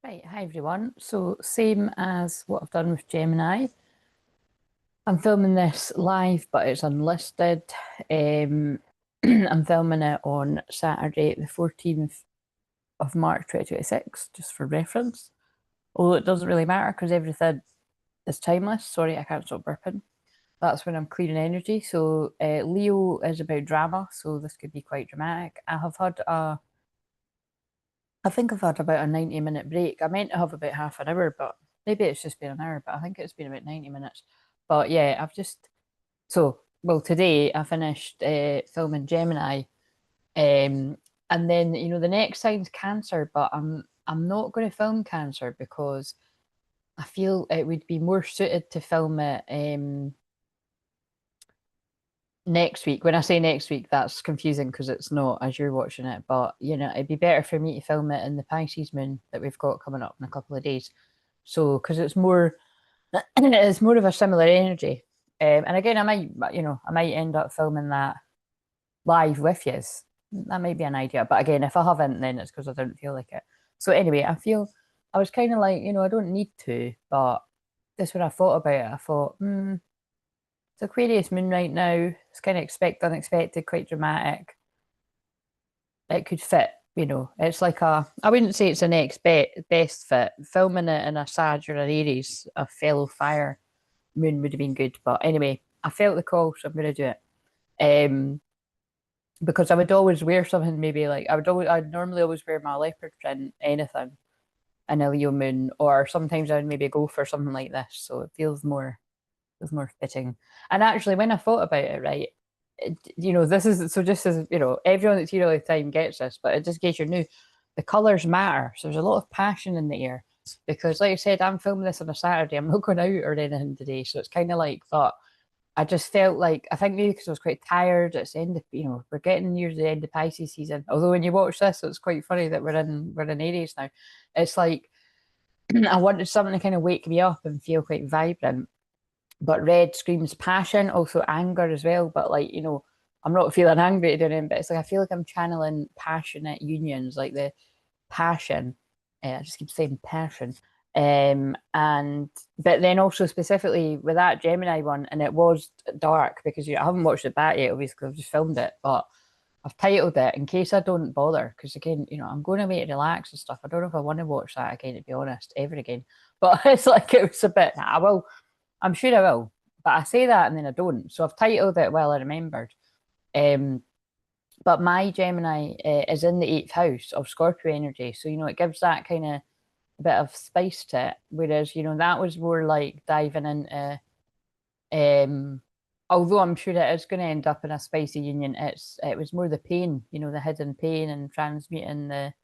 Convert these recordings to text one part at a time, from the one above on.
Right, hi everyone. So same as what I've done with Gemini. I'm filming this live, but it's unlisted. I'm filming it on Saturday, the 14th of March 2026, just for reference. Although it doesn't really matter because everything is timeless. Sorry, I can't stop burping. That's when I'm clearing energy. So Leo is about drama, so this could be quite dramatic. I think I've had about a 90-minute break. I meant to have about half an hour, but maybe it's just been an hour, but I think it's been about 90 minutes. But yeah, well, today I finished filming Gemini. And then, the next sign's Cancer, but I'm not going to film Cancer because I feel it would be more suited to film it next week. When I say next week, that's confusing because it's not as you're watching it. But it'd be better for me to film it in the Pisces moon that we've got coming up in a couple of days. So because it's more of a similar energy. And again, I might end up filming that live with you. That might be an idea. But again, if I haven't, then it's because I don't feel like it. So anyway, I was kind of like, I don't need to, but this when I thought about it, I thought, it's Aquarius moon right now. It's kind of unexpected, quite dramatic. It could fit, It's like I wouldn't say it's an best fit. Filming it in a Sag or an Aries, a fellow fire moon would have been good. But anyway, I felt the call, so I'm going to do it. Because I would always wear something, maybe like I'd normally always wear my leopard print, anything in a Leo moon, or sometimes I'd maybe go for something like this. So it feels more fitting. And actually, when I thought about it, right, this is so just as everyone that's here all the time gets this, but just in case you're new, the colors matter. So there's a lot of passion in the air because, like I said, I'm filming this on a Saturday. I'm not going out or anything today, so it's kind of like thought. I just felt like I think maybe because I was quite tired. It's the end of we're getting near the end of Pisces season. Although when you watch this, it's quite funny that we're in Aries now. It's like I wanted something to kind of wake me up and feel quite vibrant. But red screams passion, also anger as well. But like, I'm not feeling angry at doing it, but it's like I feel like I'm channeling passionate unions, like the passion. I just keep saying passion. And but then also specifically with that Gemini one, and it was dark because I haven't watched it back yet, obviously, 'cause I've just filmed it, but I've titled it in case I don't bother, because again, I'm going away to relax and stuff. I don't know if I want to watch that again, to be honest, ever again. But it's like it was a bit. I will. I'm sure I will, but I say that and then I don't. So I've titled it well I remembered. Um, but my Gemini is in the eighth house of Scorpio energy, so it gives that kind of bit of spice to it. Whereas that was more like diving into. Although I'm sure it is going to end up in a spicy union, it was more the pain, the hidden pain and transmuting the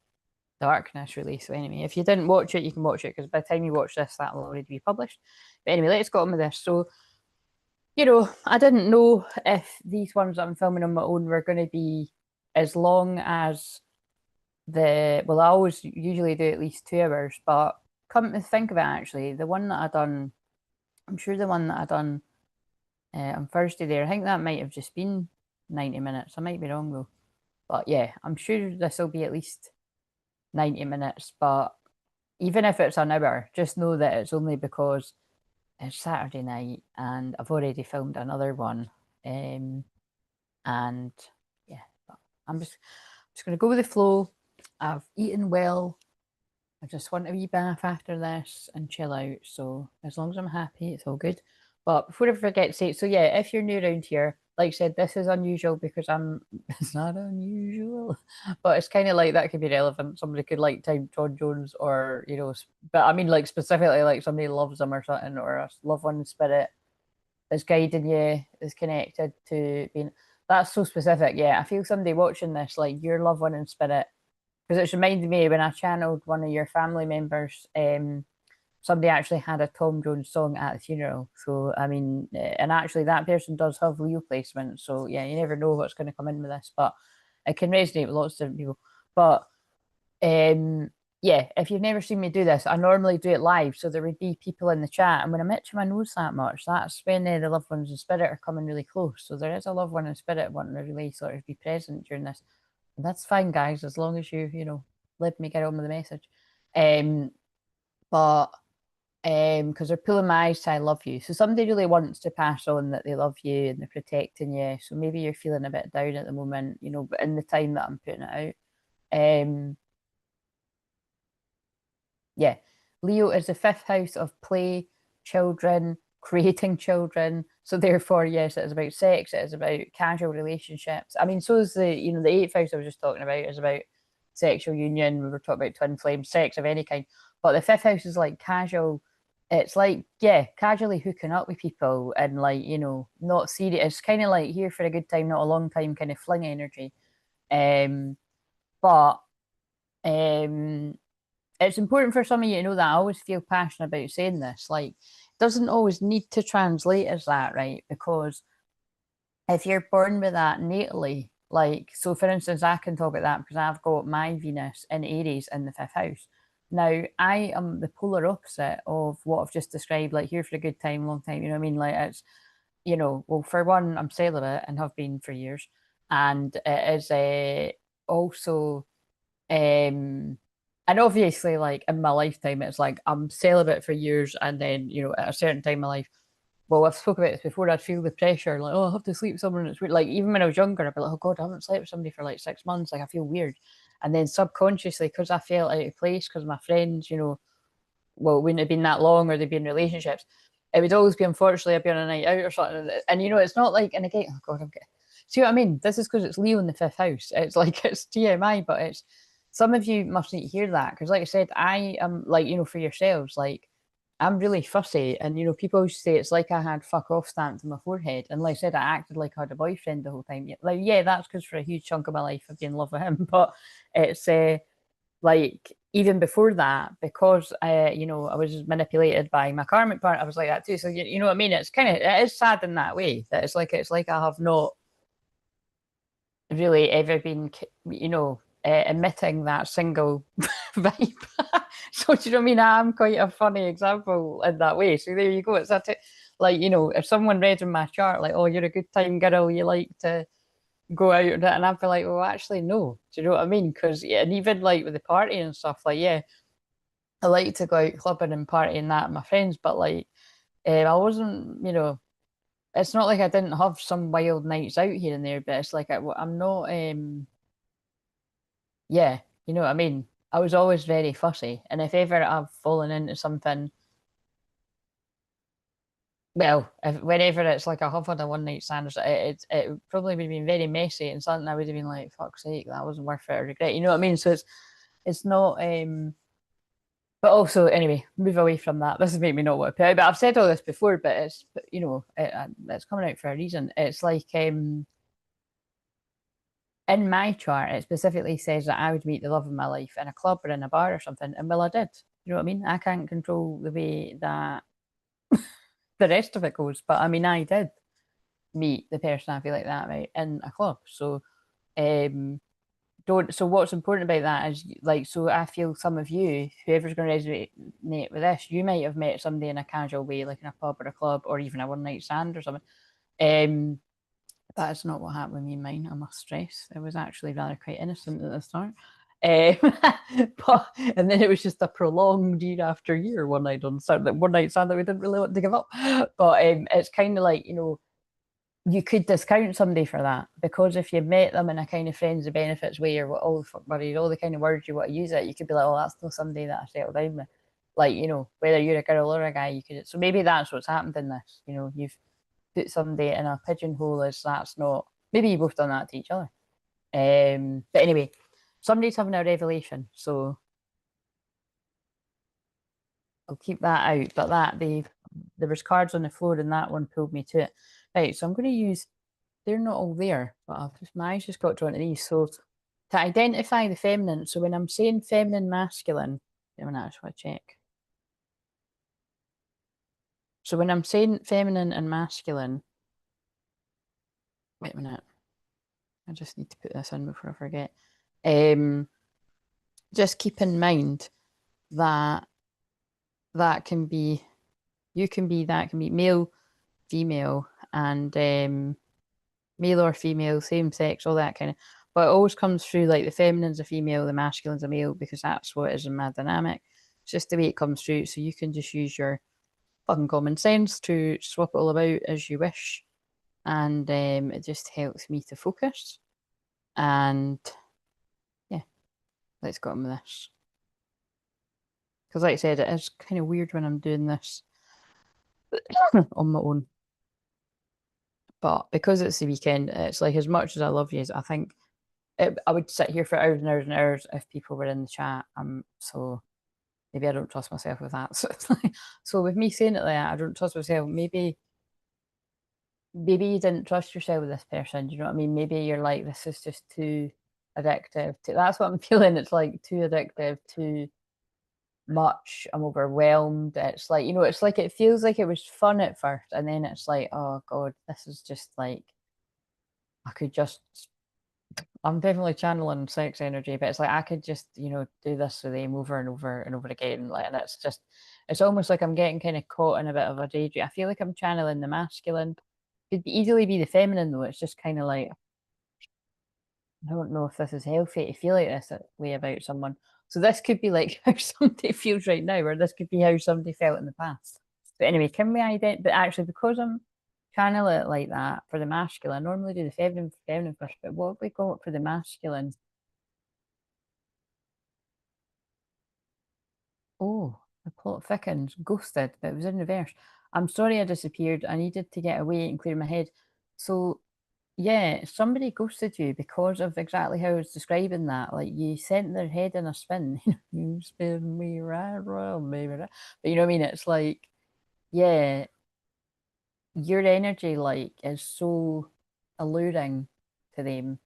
darkness, really. So anyway, if you didn't watch it, you can watch it because by the time you watch this, that will already be published. But anyway, let's get on with this. So, I didn't know if these ones that I'm filming on my own were going to be as long as well, I always usually do at least 2 hours, but come to think of it, actually, the one that I done, I'm sure the one that I done on Thursday there, I think that might have just been 90 minutes. I might be wrong though. But yeah, I'm sure this will be at least 90 minutes, but even if it's an hour, just know that it's only because it's Saturday night and I've already filmed another one. And yeah, I'm just going to go with the flow. I've eaten well. I just want a wee bath after this and chill out. So as long as I'm happy, it's all good. But before I forget to say, so yeah, if you're new around here, like I said, this is unusual because it's not unusual, but it's kind of like that could be relevant. Somebody could like time John Jones or, but I mean like specifically like somebody loves them or something, or a loved one in spirit is guiding you, is connected to being, that's so specific. Yeah, I feel somebody watching this, like your loved one in spirit, because it's reminded me when I channeled one of your family members, somebody actually had a Tom Jones song at the funeral. So, I mean, and actually that person does have Leo placement. So, yeah, you never know what's going to come in with this, but it can resonate with lots of different people. But, yeah, if you've never seen me do this, I normally do it live. So there would be people in the chat. And when I'm itching my nose that much, that's when the loved ones in spirit are coming really close. So there is a loved one in spirit wanting to really sort of be present during this. And that's fine, guys, as long as you let me get on with the message. but because they're pulling my eyes to I love you. So somebody really wants to pass on that they love you and they're protecting you. So maybe you're feeling a bit down at the moment, you know, but in the time that I'm putting it out. Yeah. Leo is the fifth house of play, children, creating children. So therefore, yes, it is about sex, it is about casual relationships. I mean, so is the, you know, the eighth house I was just talking about is about sexual union. We were talking about twin flame, sex of any kind. But the fifth house is like casual. It's like, yeah, casually hooking up with people and like, you know, not serious. It's kind of like here for a good time, not a long time kind of fling energy. But um it's important for some of you to know that I always feel passionate about saying this. Like, it doesn't always need to translate as that, right? Because if you're born with that natally, like, so for instance, I can talk about that because I've got my Venus in Aries in the fifth house. Now, I am the polar opposite of what I've just described, like here for a good time, long time, you know what I mean? Like, it's, you know, well, for one, I'm celibate and have been for years. And it is also and obviously, like in my lifetime, it's like I'm celibate for years, and then you know, at a certain time in my life, well, I've spoken about this before. I'd feel the pressure, like, oh, I have to sleep with someone. It's weird. Like even when I was younger, I'd be like, oh God, I haven't slept with somebody for like 6 months. Like I feel weird, and then subconsciously, because I felt out of place, because my friends, you know, well, it wouldn't have been that long, or they'd be in relationships. It would always be, unfortunately, I'd be on a night out or something, and you know, it's not like, and again, oh God, I'm getting. See what I mean? This is because it's Leo in the fifth house. It's like it's TMI, but it's some of you must need to hear that because, like I said, I am like, you know, for yourselves, like I'm really fussy, and you know, people always say it's like I had fuck off stamped on my forehead, and like I said, I acted like I had a boyfriend the whole time. Like, yeah, that's because for a huge chunk of my life I've been in love with him, but it's like even before that, because you know, I was manipulated by my karmic part, I was like that too. So you know what I mean? It's kind of, it is sad in that way that it's like I have not really ever been, you know, emitting that single vibe. So do you know what I mean? I'm quite a funny example in that way. So there you go. It's that like, you know, if someone read in my chart like, oh, you're a good time girl, you like to go out and I'd be like, well, actually, no. Do you know what I mean? Because yeah, and even like with the party and stuff, like yeah, I like to go out clubbing and partying and that with my friends, but like I wasn't, you know, it's not like I didn't have some wild nights out here and there, but it's like I'm not, yeah, you know what I mean. I was always very fussy, and if ever I've fallen into something, well, whenever it's like I have had a one night stand, it probably would have been very messy and something I would have been like, fuck's sake, that wasn't worth it. I regret, you know what I mean. So it's not, but also, anyway, move away from that. This is making me not want to put out. But I've said all this before, but it's, you know, it's coming out for a reason. It's like in my chart, it specifically says that I would meet the love of my life in a club or in a bar or something. And well, I did. You know what I mean? I can't control the way that the rest of it goes. But I mean, I did meet the person I feel like that about in a club. So um don't, so what's important about that is like, so I feel some of you, whoever's going to resonate with this, you might have met somebody in a casual way, like in a pub or a club or even a one night stand or something. um that is not what happened with me and mine, I must stress. It was actually rather quite innocent at the start. But and then it was just a prolonged year after year one night stand that we didn't really want to give up. But it's kind of like, you know, you could discount somebody for that because if you met them in a kind of friends of benefits way or what, all the fuck buddies, all the kind of words you want to use it, you could be like, oh, that's still somebody that I settled down with. Like, you know, whether you're a girl or a guy, you could. So maybe that's what's happened in this. You know, you've put somebody in a pigeonhole as that's not. Maybe you both done that to each other. But anyway, somebody's having a revelation, so I'll keep that out. But that there was cards on the floor, and that one pulled me to it. Right, so I'm going to use. They're not all there, but my eyes just got drawn to these. So to identify the feminine, so when I'm saying feminine, masculine, I'm gonna actually check. So when I'm saying feminine and masculine, wait a minute. I just need to put this in before I forget. Just keep in mind that that can be, you can be, that can be male, female, and male or female, same sex, all that kind of. But it always comes through like the feminine's a female, the masculine's a male, because that's what is in my dynamic. It's just the way it comes through. So you can just use your fucking common sense to swap it all about as you wish. And it just helps me to focus. And yeah, let's go on with this. Because like I said, it is kind of weird when I'm doing this on my own. But because it's the weekend, it's like as much as I love you, I think I would sit here for hours and hours and hours if people were in the chat. So maybe I don't trust myself with that. So it's like, so with me saying it like that, I don't trust myself. Maybe you didn't trust yourself with this person. Do you know what I mean? Maybe you're like, this is just too addictive. That's what I'm feeling. It's like too addictive, too much. I'm overwhelmed. It's like, it's like it feels like it was fun at first, and then it's like, oh God, this is just like I could just I'm definitely channeling sex energy, but it's like I could just, do this with them over and over and over again. Like, and it's almost like I'm getting kind of caught in a bit of a daydream. I feel like I'm channeling the masculine. Could easily be the feminine though. It's just kind of like I don't know if this is healthy to feel like this way about someone. So this could be like how somebody feels right now, or this could be how somebody felt in the past. But anyway, can we identify? But actually, because I'm channeling it like that for the masculine, I normally do the feminine first. But what have we got for the masculine? Oh, the plot thickens. Ghosted, but it was in reverse. I'm sorry I disappeared. I needed to get away and clear my head. So yeah, somebody ghosted you because of exactly how I was describing that. Like you sent their head in a spin. You spin me right round, baby. But you know what I mean? It's like, yeah, your energy like is so alluring to them.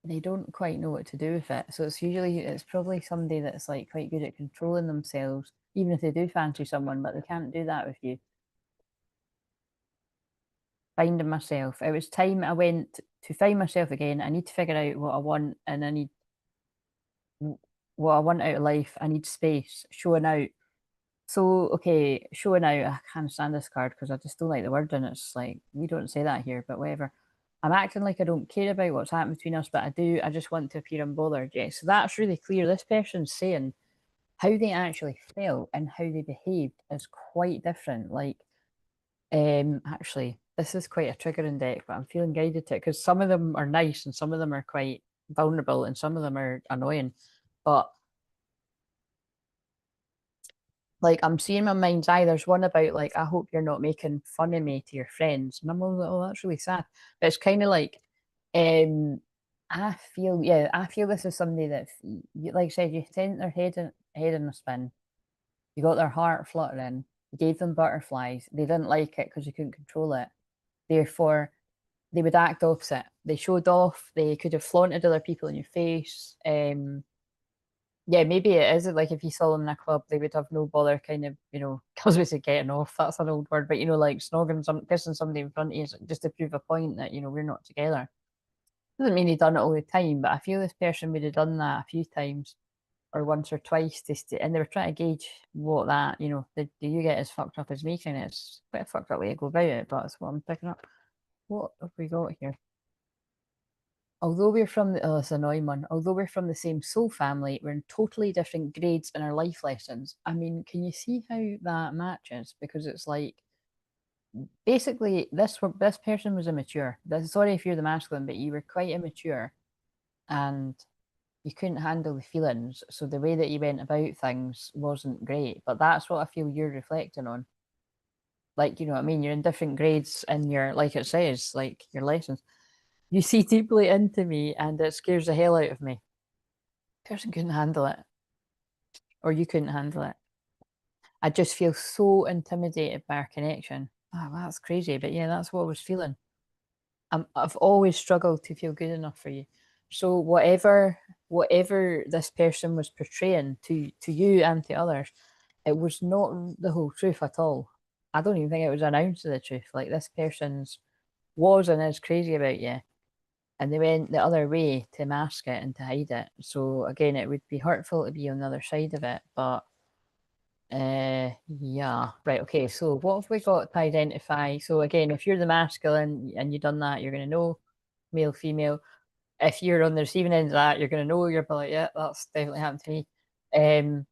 They don't quite know what to do with it. So it's probably somebody that's like quite good at controlling themselves, even if they do fancy someone, but they can't do that with you. Finding myself. It was time I went to find myself again. I need to figure out what I want, and I need what I want out of life. I need space. Showing out. So okay, showing out. I can't stand this card because I just don't like the word, and it's like we don't say that here, but whatever. I'm acting like I don't care about what's happened between us, but I do. I just want to appear unbothered. Yeah, so that's really clear. This person's saying how they actually felt and how they behaved is quite different. Like, actually, this is quite a triggering deck, but I'm feeling guided to it because some of them are nice and some of them are quite vulnerable and some of them are annoying. But like I'm seeing my mind's eye. There's one about like, I hope you're not making fun of me to your friends. And I'm all like, oh, that's really sad. But it's kind of like, um, I feel this is somebody that, like I said, you sent their head in a spin. You got their heart fluttering. You gave them butterflies. They didn't like it because you couldn't control it. Therefore, they would act opposite. They showed off. They could have flaunted other people in your face. Yeah, maybe it is like if you saw them in a club, they would have no bother kind of, because we say getting off, that's an old word, but like snogging kissing somebody in front of you just to prove a point that, we're not together. Doesn't mean he done it all the time, but I feel this person would have done that a few times or once or twice and they were trying to gauge what that, do you get as fucked up as me? Kind of, it's quite a fucked up way to go about it, but that's what I'm picking up. What have we got here? Although we're from the, oh, it's an annoying one. Although we're from the same soul family, we're in totally different grades in our life lessons. I mean, can you see how that matches? Because it's like basically this person was immature. Sorry if you're the masculine, but you were quite immature and you couldn't handle the feelings. So the way that you went about things wasn't great. But that's what I feel you're reflecting on. Like, you know what I mean? You're in different grades in your, like it says, like your lessons. You see deeply into me and it scares the hell out of me. Person couldn't handle it, or you couldn't handle it. I just feel so intimidated by our connection. Oh, well, that's crazy, but yeah, that's what I was feeling. I've always struggled to feel good enough for you. So whatever this person was portraying to you and to others, it was not the whole truth at all. I don't even think it was an ounce of the truth. Like this person's was and is crazy about you, and they went the other way to mask it and to hide it. So again, it would be hurtful to be on the other side of it, but yeah, right, okay. So what have we got to identify? So again, if you're the masculine and you've done that, you're gonna know male, female. If you're on the receiving end of that, you're gonna know. You're like, yeah, that's definitely happened to me.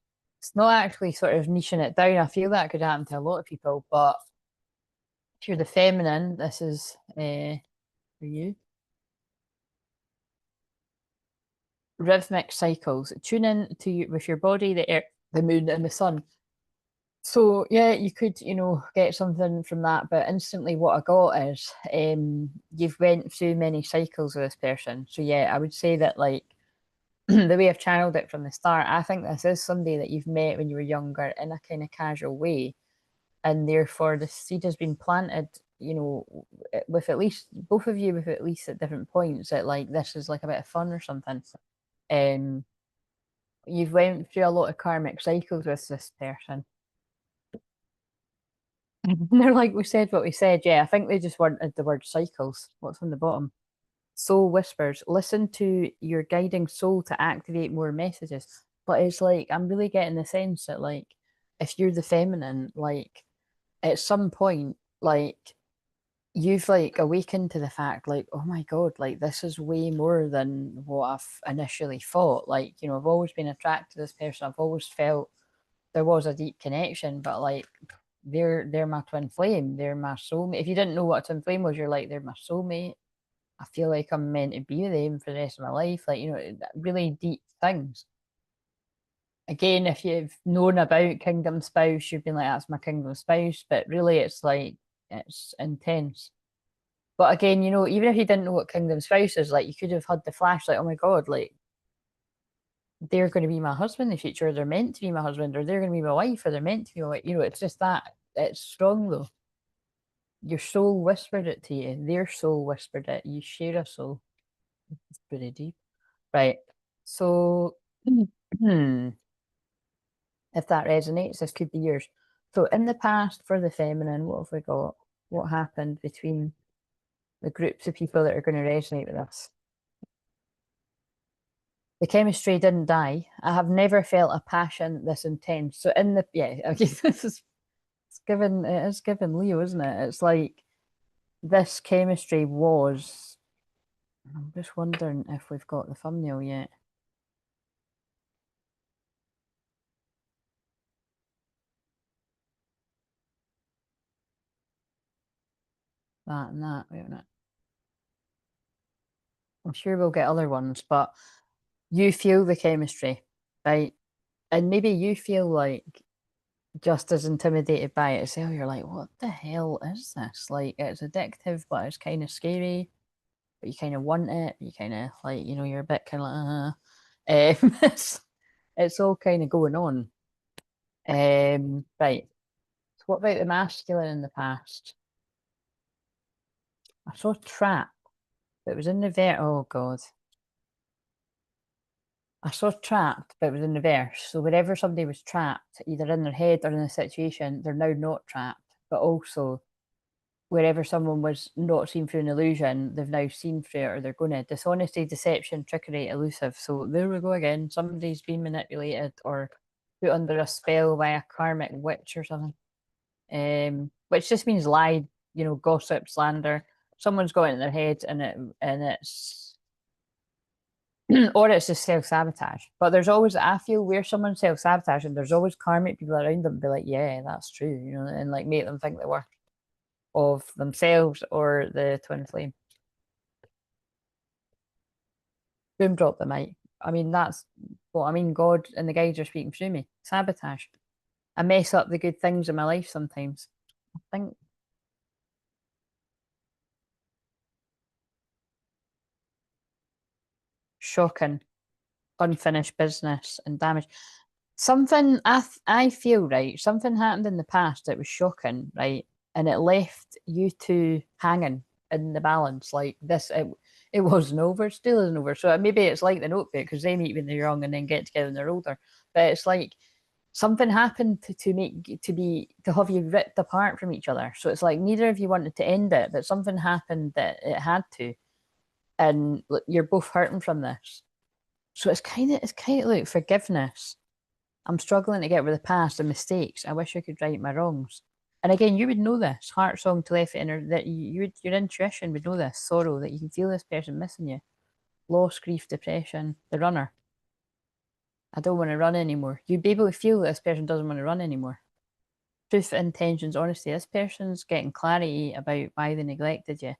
It's not actually sort of niching it down. I feel that could happen to a lot of people, but if you're the feminine, this is for you. Rhythmic cycles. Tune in to you with your body, the air, the moon, and the sun. So yeah, you could, get something from that, but instantly what I got is you've went through many cycles with this person. So yeah, I would say that like the way I've channeled it from the start, I think this is somebody that you've met when you were younger in a kind of casual way, and therefore the seed has been planted, with at least both of you with at least at different points that like this is like a bit of fun or something. Um, you've went through a lot of karmic cycles with this person. They're like, we said what we said. Yeah, I think they just wanted the word cycles. What's on the bottom? Soul whispers. Listen to your guiding soul to activate more messages. But it's like, I'm really getting the sense that, like, if you're the feminine, like, at some point, like, you've like awakened to the fact, like, oh my God, like, this is way more than what I've initially thought. Like, I've always been attracted to this person. I've always felt there was a deep connection, but like they're my twin flame. They're my soulmate. If you didn't know what a twin flame was, you're like, they're my soulmate. I feel like I'm meant to be with them for the rest of my life. Like, really deep things. Again, if you've known about Kingdom Spouse, you've been like, that's my Kingdom Spouse. But really, it's like, it's intense. But again, even if you didn't know what Kingdom Spouse is, like, you could have had the flash, like, oh my God, like, they're going to be my husband in the future, or they're meant to be my husband, or they're going to be my wife, or they're meant to be my wife. It's just that. It's strong, though. Your soul whispered it to you. Their soul whispered it. You share a soul. It's pretty deep. Right. So, if that resonates, this could be yours. So, in the past, for the feminine, what have we got? What happened between the groups of people that are going to resonate with us? The chemistry didn't die. I have never felt a passion this intense. So, okay, it is given Leo, isn't it? It's like this chemistry was. I'm just wondering if we've got the thumbnail yet. That and that. Wait a minute. I'm sure we'll get other ones, but you feel the chemistry, right? And maybe you feel like just as intimidated by it as hell. You're like, what the hell is this? Like, it's addictive, but it's kind of scary. But you kind of want it. You kind of like, you're a bit kind of like, it's all kind of going on. Right. So what about the masculine in the past? I saw trap. It was in the oh God. I saw trapped, but it was in reverse. So wherever somebody was trapped, either in their head or in a situation, they're now not trapped. But also, wherever someone was not seen through an illusion, they've now seen through it, or they're going to. Dishonesty, deception, trickery, elusive. So there we go again. Somebody's been manipulated or put under a spell by a karmic witch or something. Which just means lie, gossip, slander. Someone's got it in their head, and it's or it's just self sabotage. But there's always, I feel, where someone's self sabotaging, there's always karmic people around them be like, yeah, that's true, and like make them think the worst of themselves or the twin flame. Boom, drop the mic. I mean, that's what I mean. God and the guides are speaking through me. Sabotage. I mess up the good things in my life sometimes. I think shocking, unfinished business and damage. Something I feel, right. Something happened in the past that was shocking, right, and it left you two hanging in the balance. Like this, it wasn't over. It still isn't over. So maybe it's like the Notebook because they meet when they're young and then get together when they're older. But it's like something happened to have you ripped apart from each other. So it's like neither of you wanted to end it, but something happened that it had to, and you're both hurting from this. So it's kind of like forgiveness. I'm struggling to get over the past and mistakes. I wish I could right my wrongs. And again, you would know this heart song, telepathy, inner that your intuition would know this sorrow that you can feel this person missing you, loss, grief, depression, the runner. I don't want to run anymore. You'd be able to feel that this person doesn't want to run anymore. Truth, intentions, honesty. This person's getting clarity about why they neglected you.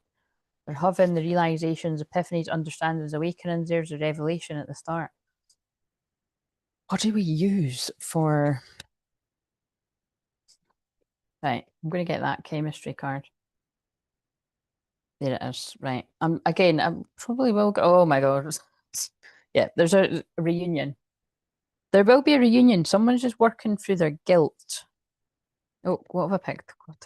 They're having the realizations, epiphanies, understandings, awakenings. There's a revelation at the start. What do we use for... Right, I'm going to get that chemistry card. There it is. Right. Again, I probably will go... Oh my God. Yeah, there's a reunion. There will be a reunion. Someone's just working through their guilt. Oh, what have I picked? God.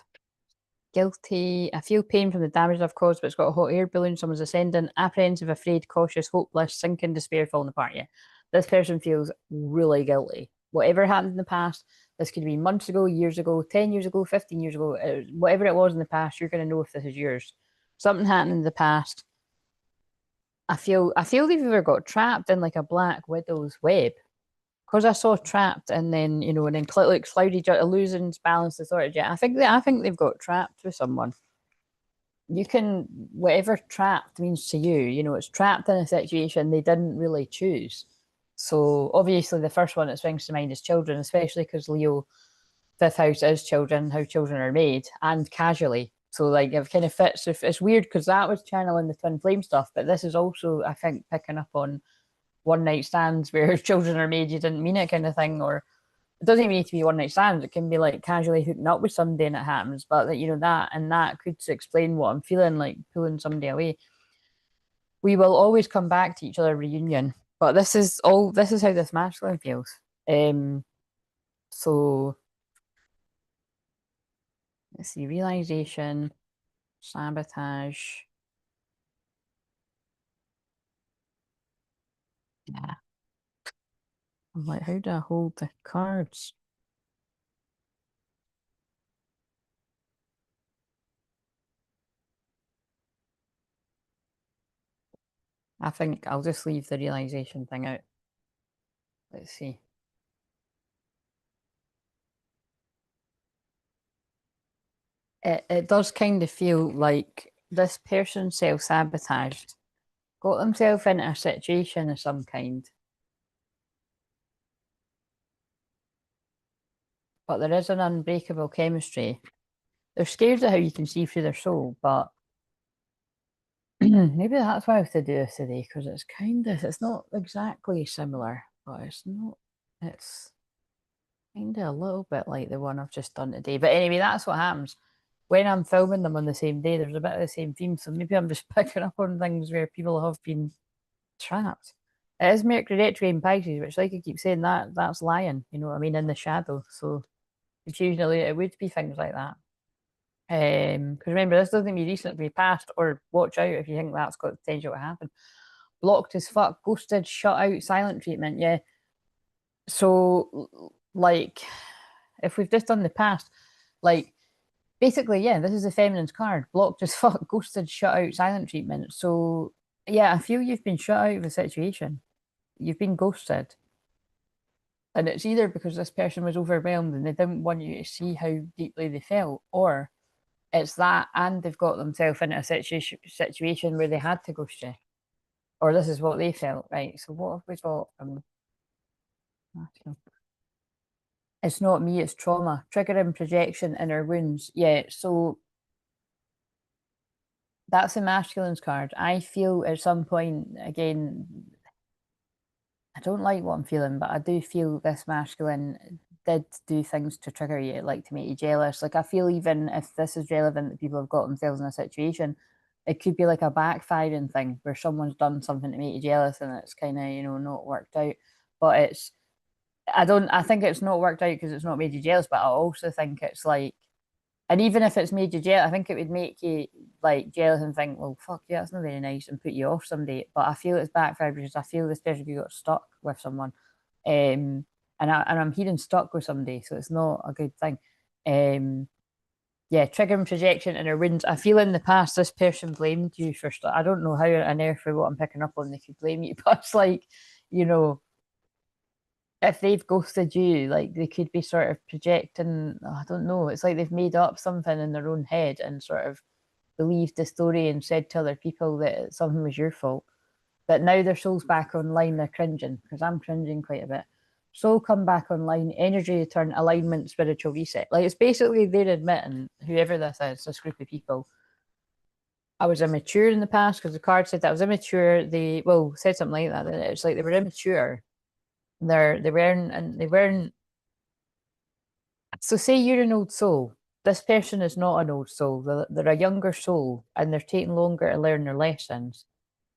Guilty. I feel pain from the damage I've caused, but it's got a hot air balloon. Someone's ascending. Apprehensive, afraid, cautious, hopeless, sinking, despair, falling apart. Yeah. This person feels really guilty. Whatever happened in the past, this could be months ago, years ago, 10 years ago, 15 years ago, whatever it was in the past, you're going to know if this is yours. Something happened in the past. I feel they've either got trapped in like a black widow's web. Because I saw trapped and then, you know, and then like cloudy illusions, balance, authority. Yeah, I think they've got trapped with someone. You can, whatever trapped means to you, you know, it's trapped in a situation they didn't really choose. So obviously the first one that springs to mind is children, especially because Leo, fifth house is children, how children are made, and casually. So like it kind of fits. If it's weird because that was channeling the twin flame stuff, but this is also, I think, picking up on one night stands where children are made, you didn't mean it kind of thing, or it doesn't even need to be one night stands. It can be like casually hooking up with somebody and it happens. But that, you know, that could explain what I'm feeling, like pulling somebody away. We will always come back to each other reunion, but this is how this masculine feels. So let's see, realization, sabotage. Yeah. I'm like, how do I hold the cards? I think I'll just leave the realization thing out. Let's see. It does kind of feel like this person self-sabotaged, got themselves into a situation of some kind. But there is an unbreakable chemistry. They're scared of how you can see through their soul, but maybe that's why I have to do this today, because it's not exactly similar, but it's kind of a little bit like the one I've just done today. But anyway, that's what happens. When I'm filming them on the same day, there's a bit of the same theme. So maybe I'm just picking up on things where people have been trapped. It is Mercury retrograde in Pisces, which, like I keep saying, that's lying, you know what I mean, in the shadow. So occasionally it would be things like that. Because remember, this doesn't mean recently past, or watch out if you think that's got the potential to happen. Blocked as fuck, ghosted, shut out, silent treatment. Yeah. So, like, if we've just done the past, like, basically, yeah, this is the feminine's card. Blocked as fuck, ghosted, shut out, silent treatment. So, yeah, I feel you've been shut out of a situation. You've been ghosted. And it's either because this person was overwhelmed and they didn't want you to see how deeply they felt, or it's that and they've got themselves into a situation where they had to ghost you. Or this is what they felt, right? So what have we got? It's not me, it's trauma. Triggering projection, inner wounds. Yeah, so that's the masculine's card. I feel at some point, again, I don't like what I'm feeling, but I do feel this masculine did do things to trigger you, like to make you jealous. Like I feel even if this is relevant that people have got themselves in a situation, it could be like a backfiring thing where someone's done something to make you jealous and it's kind of, you know, not worked out. But I think it's not worked out because it's not made you jealous, but I also think it's like, and even if it's made you jealous, I think it would make you like jealous and think, well, fuck yeah, that's not very nice, and put you off somebody. But I feel it's backfired because I feel this person got stuck with someone, and I'm hearing stuck with somebody, so it's not a good thing. Yeah, triggering projection and her wounds. I feel in the past this person blamed you for stuff. I don't know how on earth for what I'm picking up on they could blame you, but it's like, you know, if they've ghosted you, like they could be sort of projecting, I don't know, it's like they've made up something in their own head and sort of believed the story and said to other people that something was your fault. But now their soul's back online, they're cringing, because I'm cringing quite a bit. soul come back online, energy return, alignment, spiritual reset. Like it's basically they're admitting, whoever this is, this group of people, I was immature in the past because the card said that I was immature. They said something like that. It's like they were immature. They weren't. So say you're an old soul. This person is not an old soul. They're a younger soul, and they're taking longer to learn their lessons.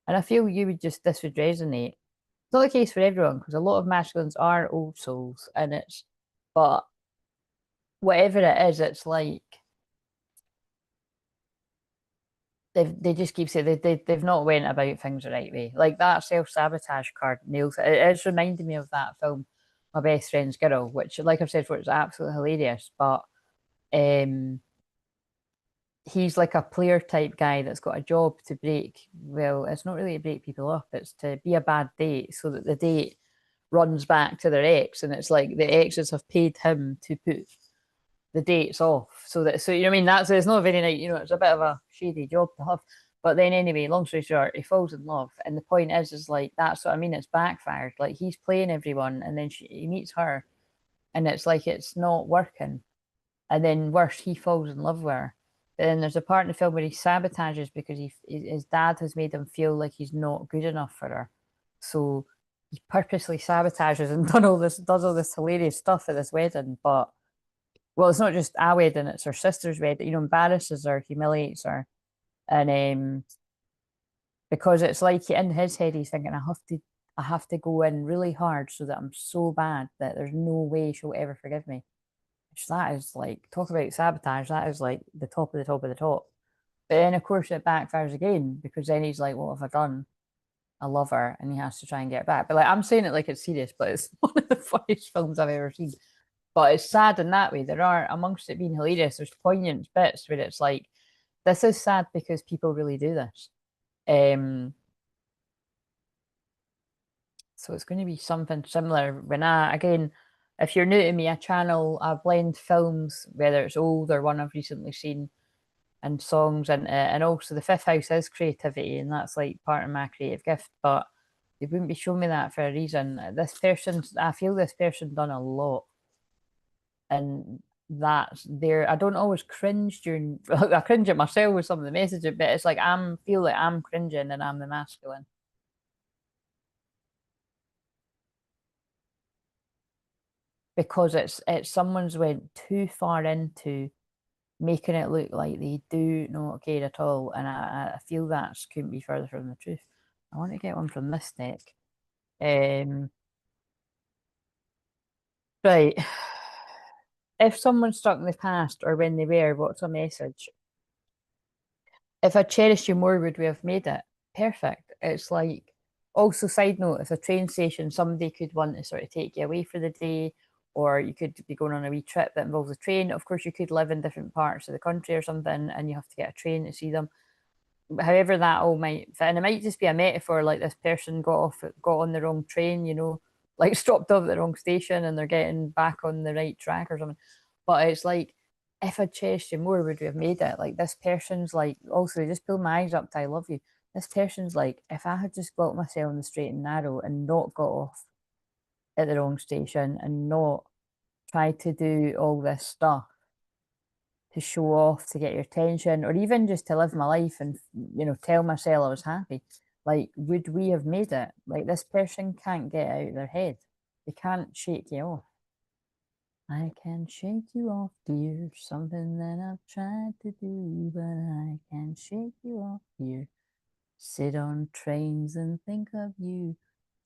And I feel this would resonate. It's not the case for everyone because a lot of masculines are old souls, but whatever it is, it's like they just keep saying they've not went about things the right way. Like that self-sabotage card nails it. It's reminding me of that film, My Best Friend's Girl, which, like I've said before, is absolutely hilarious. But um, he's like a player type guy that's got a job to break. Well, it's not really to break people up; it's to be a bad date, so that the date runs back to their ex, and it's like the exes have paid him to put the dates off, so you know what I mean. That's it's not very nice, it's a bit of a shady job to have. But then anyway, long story short, he falls in love, and the point is like that's what I mean. It's backfired. Like he's playing everyone, and then he meets her, and it's like it's not working. And then worse, he falls in love with her. But then there's a part in the film where he sabotages because his dad has made him feel like he's not good enough for her. So he purposely sabotages and does all this hilarious stuff at this wedding. But well, it's not just a wedding; it's her sister's wedding. Embarrasses her, humiliates her, and because it's like in his head he's thinking, I have to go in really hard so that I'm so bad that there's no way she'll ever forgive me. Which that is like, talk about sabotage. That is like the top of the top of the top. But then of course it backfires again because then he's like, what have I done? I love her, and he has to try and get back. But like I'm saying it like it's serious, but it's one of the funniest films I've ever seen. But it's sad in that way. There are, amongst it being hilarious, there's poignant bits where it's like, this is sad because people really do this. Um, so it's going to be something similar. Again, if you're new to me, I blend films, whether it's old or one I've recently seen, and songs into it. And also the fifth house is creativity, and that's like part of my creative gift. But they wouldn't be showing me that for a reason. I feel this person done a lot, and that's there. I don't always cringe during. I cringe at myself with some of the messages, but it's like feel like I'm cringing and I'm the masculine because it's someone's went too far into making it look like they do not care at all, and I feel that couldn't be further from the truth. I want to get one from this deck. Um, right. If someone's stuck in the past or when they were, what's a message? If I cherished you more, would we have made it? Perfect. It's like, also, side note, if a train station, somebody could want to sort of take you away for the day, or you could be going on a wee trip that involves a train. Of course, you could live in different parts of the country or something, and you have to get a train to see them. However, that all might fit, and it might just be a metaphor, like this person got on the wrong train, like stopped off at the wrong station, and they're getting back on the right track or something. But it's like, if I'd cherished you more, would we have made it? Like this person's like, also just pull my eyes up to I love you. This person's like, if I had just got myself on the straight and narrow and not got off at the wrong station and not tried to do all this stuff to show off, to get your attention, or even just to live my life and tell myself I was happy, like, would we have made it? Like, this person can't get out of their head. They can't shake you off. I can shake you off, dear, something that I've tried to do, but I can shake you off, dear. Sit on trains and think of you.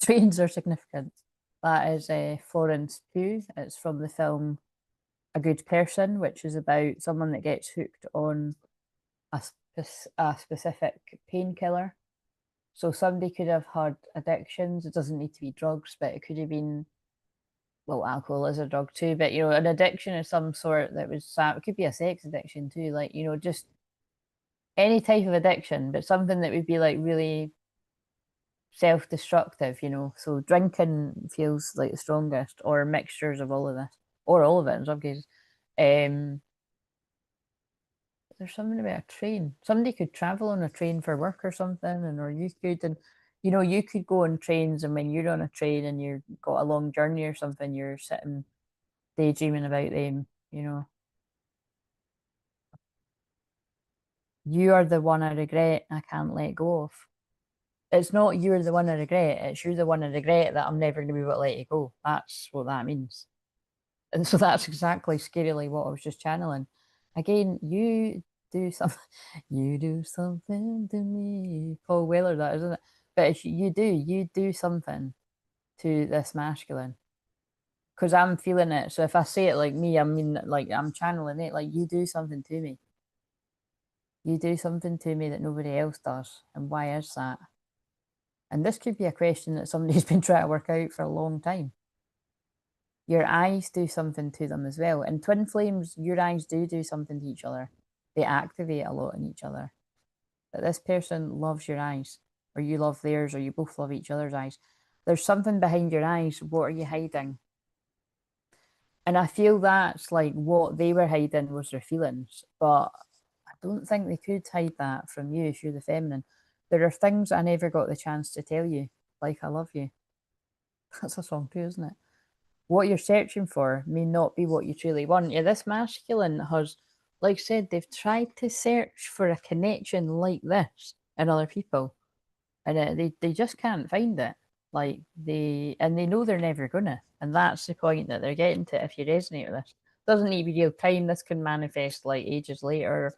Trains are significant. That is Florence Pugh. It's from the film A Good Person, which is about someone that gets hooked on a specific painkiller. So somebody could have had addictions. It doesn't need to be drugs, but it could have been, well, alcohol is a drug too, but an addiction of some sort that was it could be a sex addiction too, like, just any type of addiction, but something that would be like really self-destructive, So drinking feels like the strongest, or mixtures of all of this, or all of it in some cases. Um, there's something about a train. Somebody could travel on a train for work or something, or you could, and You know, you could go on trains, and when you're on a train and you've got a long journey or something, you're sitting daydreaming about them, you know. You are the one I regret, I can't let go of. It's not you're the one I regret, it's you're the one I regret that I'm never going to be able to let you go. That's what that means. And so that's exactly scarily what I was just channeling. Again, do something, you do something to me. Paul Weller, that isn't it? But if you do something to this masculine. Because I'm feeling it. So if I say it like me, I mean like I'm channeling it. Like you do something to me. You do something to me that nobody else does. And why is that? And this could be a question that somebody's been trying to work out for a long time. Your eyes do something to them as well. In twin flames, your eyes do something to each other. They activate a lot in each other. That this person loves your eyes, or you love theirs, or you both love each other's eyes. There's something behind your eyes. What are you hiding? And I feel that's like what they were hiding was their feelings. But I don't think they could hide that from you if you're the feminine. There are things I never got the chance to tell you, like I love you. That's a song too, isn't it? What you're searching for may not be what you truly want. Yeah, this masculine has, like I said, they've tried to search for a connection like this in other people, and they just can't find it. Like they know they're never gonna, and that's the point that they're getting to. If you resonate with this, doesn't need to be real time. This can manifest like ages later,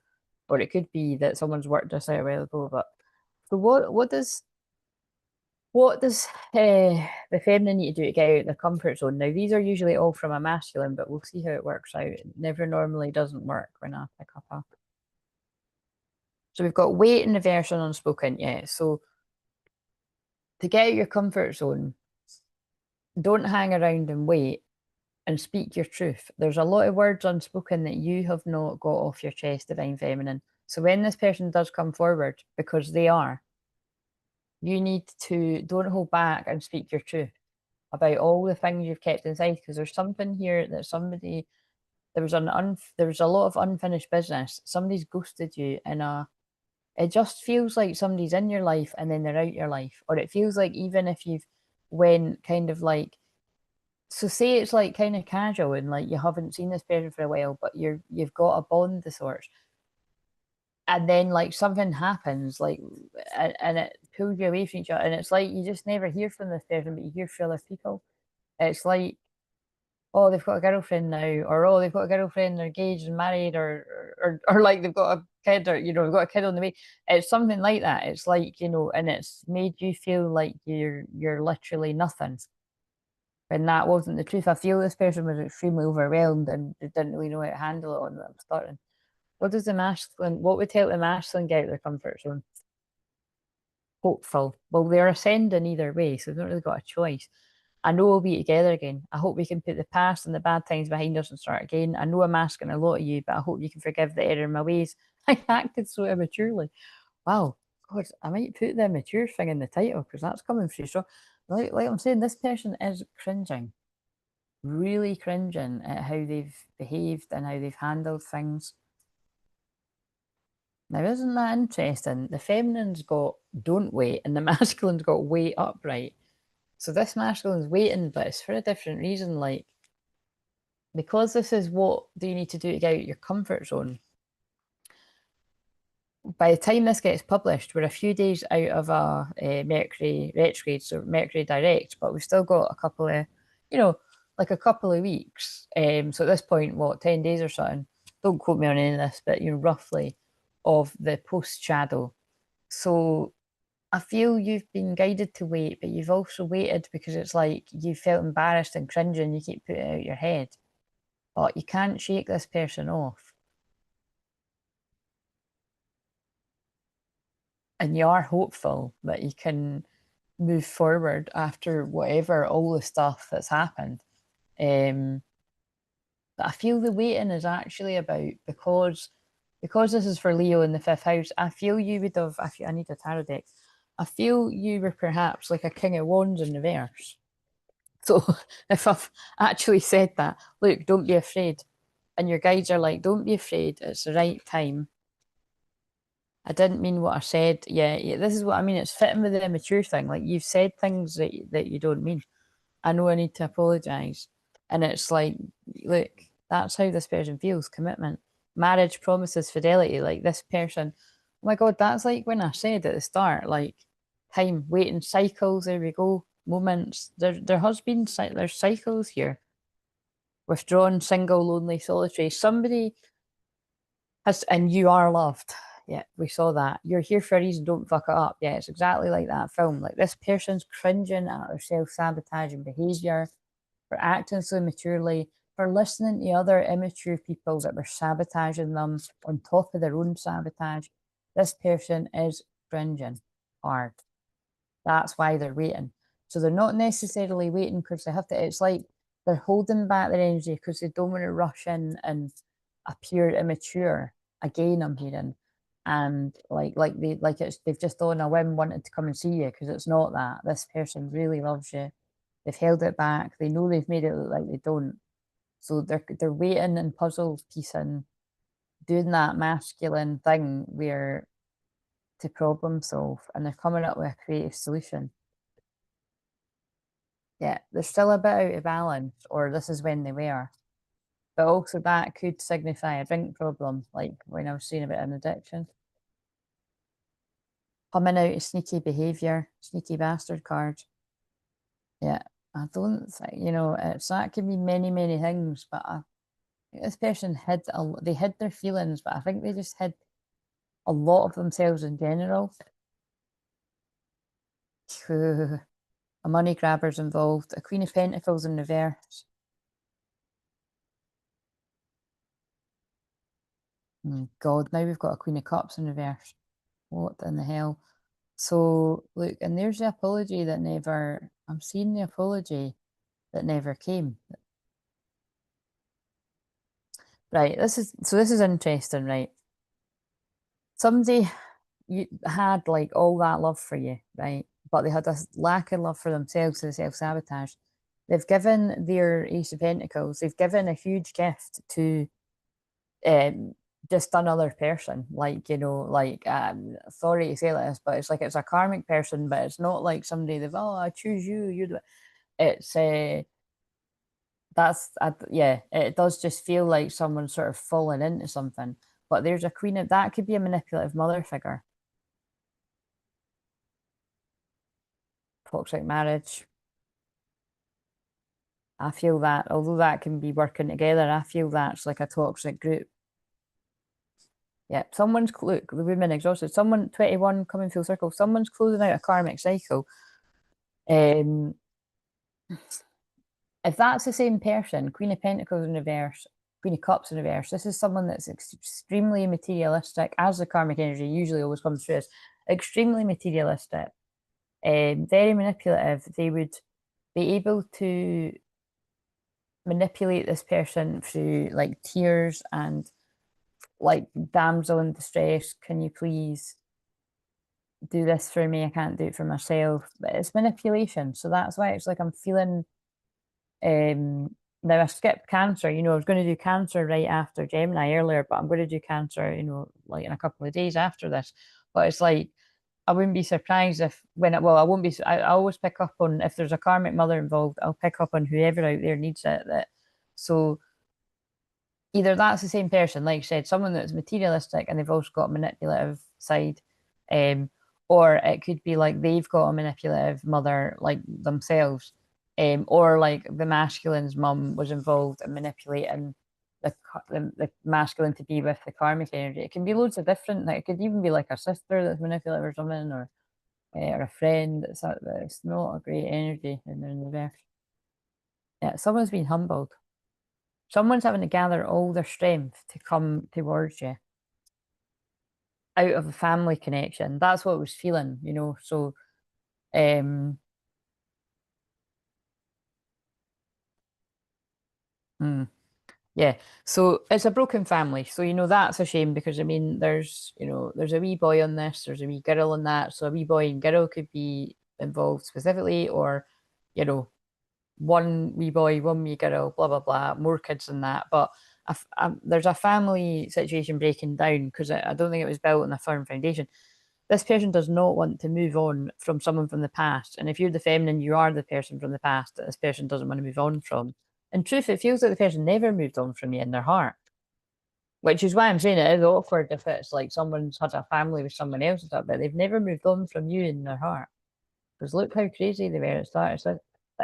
or it could be that someone's worked this out a while ago. But so what does the feminine need to do to get out of the comfort zone? Now, these are usually all from a masculine, but we'll see how it works out. It never normally doesn't work when I pick up a. So we've got wait in reverse and unspoken. Yeah. So to get out of your comfort zone, don't hang around and wait and speak your truth. There's a lot of words unspoken that you have not got off your chest, divine feminine. So when this person does come forward, because they are, you need to don't hold back and speak your truth about all the things you've kept inside, because there's something here that somebody there was a lot of unfinished business. Somebody's ghosted you in a it just feels like somebody's in your life and then they're out your life. Or it feels like even if you've went kind of like so say it's like kind of casual and like you haven't seen this person for a while, but you've got a bond of sorts. And then like something happens, like and it pulls you away from each other. And it's like you just never hear from this person, but you hear from other people. It's like oh, they've got a girlfriend now, or oh, they've got a girlfriend, they're engaged and married, or like they've got a kid, or they've got a kid on the way. It's something like that. It's like and it's made you feel like you're literally nothing, and that wasn't the truth. I feel this person was extremely overwhelmed and they didn't really know how to handle it on that starting. What does the masculine? What would help the masculine get out of their comfort zone? Hopeful. Well, they're ascending either way, so they've not really got a choice. I know we'll be together again. I hope we can put the past and the bad times behind us and start again. I know I'm asking a lot of you, but I hope you can forgive the error in my ways. I acted so immaturely. Wow. God, I might put the immature thing in the title because that's coming through. So, like I'm saying, this person is cringing, really cringing at how they've behaved and how they've handled things. Now, isn't that interesting? The feminine's got don't wait and the masculine's got wait upright. So this masculine's waiting, but it's for a different reason. Like, because this is what do you need to do to get out your comfort zone. By the time this gets published, we're a few days out of a Mercury retrograde, so Mercury direct, but we've still got a couple of, like a couple of weeks. So at this point, what, 10 days or something? Don't quote me on any of this, but roughly of the post shadow. So I feel you've been guided to wait, but you've also waited because it's like you felt embarrassed and cringing. You keep putting it out your head, but you can't shake this person off. And you are hopeful that you can move forward after whatever, all the stuff that's happened. But I feel the waiting is actually about because this is for Leo in the fifth house. I feel you would have. I need a tarot deck. I feel you were perhaps like a King of Wands in reverse. So if I've actually said that, look, don't be afraid. And your guides are like, don't be afraid. It's the right time. I didn't mean what I said. Yeah, yeah, this is what I mean. It's fitting with the immature thing. Like you've said things that you don't mean. I know I need to apologize. And it's like, look, that's how this person feels, commitment. Marriage promises fidelity. Like this person, oh my God, that's like when I said at the start, like time, waiting, cycles, there we go. Moments. There has been there's cycles here. Withdrawn, single, lonely, solitary. Somebody has, and you are loved. Yeah, we saw that. You're here for a reason, don't fuck it up. Yeah, it's exactly like that film. Like this person's cringing at their self-sabotaging behavior, for acting so immaturely, for listening to other immature people that were sabotaging them on top of their own sabotage. This person is cringing hard. That's why they're waiting. So they're not necessarily waiting because they have to, it's like they're holding back their energy because they don't want to rush in and appear immature. Again, I'm hearing. And like it's they've just on a whim wanted to come and see you because it's not that. This person really loves you. They've held it back. They know they've made it look like they don't. So they're waiting and puzzle piecing, doing that masculine thing where to problem solve, and they're coming up with a creative solution. Yeah, they're still a bit out of balance, or this is when they were. But also that could signify a drink problem, like when I was saying about an addiction. Coming out of sneaky behaviour, sneaky bastard card. Yeah, I don't think, it's that could be many, many things, but this person they hid their feelings, but I think they just hid a lot of themselves in general. A money grabber's involved, a Queen of Pentacles in reverse. God, now we've got a Queen of Cups in reverse. What in the hell? So, look, and there's the apology that never, I'm seeing the apology that never came. Right, this is interesting, right? Somebody you had like all that love for you, right? But they had a lack of love for themselves, so self-sabotage. They've given their Ace of Pentacles, they've given a huge gift to just another person. Like, sorry to say this, but it's like it's a karmic person, but it's not like somebody they've, oh, I choose you, you do it. It's yeah, it does just feel like someone sort of falling into something. But there's a queen of that could be a manipulative mother figure. Toxic marriage. I feel that, although that can be working together, I feel that's like a toxic group. Yeah, look, the women exhausted. Someone, 21 coming full circle, someone's closing out a karmic cycle. If that's the same person, Queen of Pentacles in reverse, Queen of Cups in reverse, this is someone that's extremely materialistic, as the karmic energy usually always comes through as extremely materialistic, very manipulative. They would be able to manipulate this person through like tears and like damsel in distress, can you please do this for me? I can't do it for myself. But it's manipulation. So that's why it's like I'm feeling now I skipped Cancer. I was going to do Cancer right after Gemini earlier, but I'm going to do Cancer, like in a couple of days after this. But it's like I wouldn't be surprised if I won't be. I always pick up on if there's a karmic mother involved. I'll pick up on whoever out there needs it. So either that's the same person, like I said, someone that's materialistic and they've also got a manipulative side, or it could be like they've got a manipulative mother like themselves, or like the masculine's mum was involved in manipulating the masculine to be with the karmic energy. It can be loads of different. Like it could even be like a sister that's manipulative or something, or a friend. It's not a great energy in the reverse. Yeah, someone's been humbled. Someone's having to gather all their strength to come towards you out of a family connection. That's what I was feeling, So, um, yeah. So it's a broken family. So, that's a shame because I mean, there's a wee boy on this, there's a wee girl on that. So a wee boy and girl could be involved specifically, or, one wee boy, one wee girl, blah, blah, blah, more kids than that. But there's a family situation breaking down because I don't think it was built on a firm foundation. This person does not want to move on from someone from the past. And if you're the feminine, you are the person from the past that this person doesn't want to move on from. In truth, it feels like the person never moved on from you in their heart. Which is why I'm saying it is awkward if it's like someone's had a family with someone else or something, but they've never moved on from you in their heart. Because look how crazy they were at the start.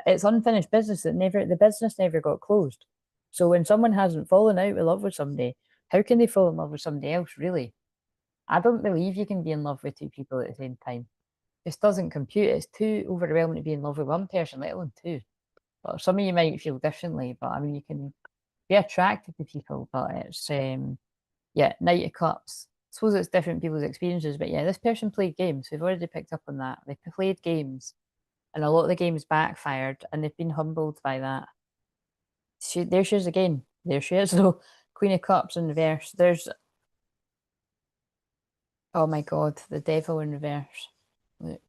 It's unfinished business that the business never got closed. So when someone hasn't fallen out with love with somebody, how can they fall in love with somebody else, really? I don't believe you can be in love with two people at the same time. This doesn't compute. It's too overwhelming to be in love with one person, let alone two. But some of you might feel differently, but I mean, you can be attracted to people, but it's yeah, Knight of Cups. I suppose it's different people's experiences, but yeah, this person played games. We've already picked up on that. They played games, and a lot of the games backfired, and they've been humbled by that. There she is again. There she is. So, Queen of Cups in reverse. There's, oh my God, the Devil in reverse. Look.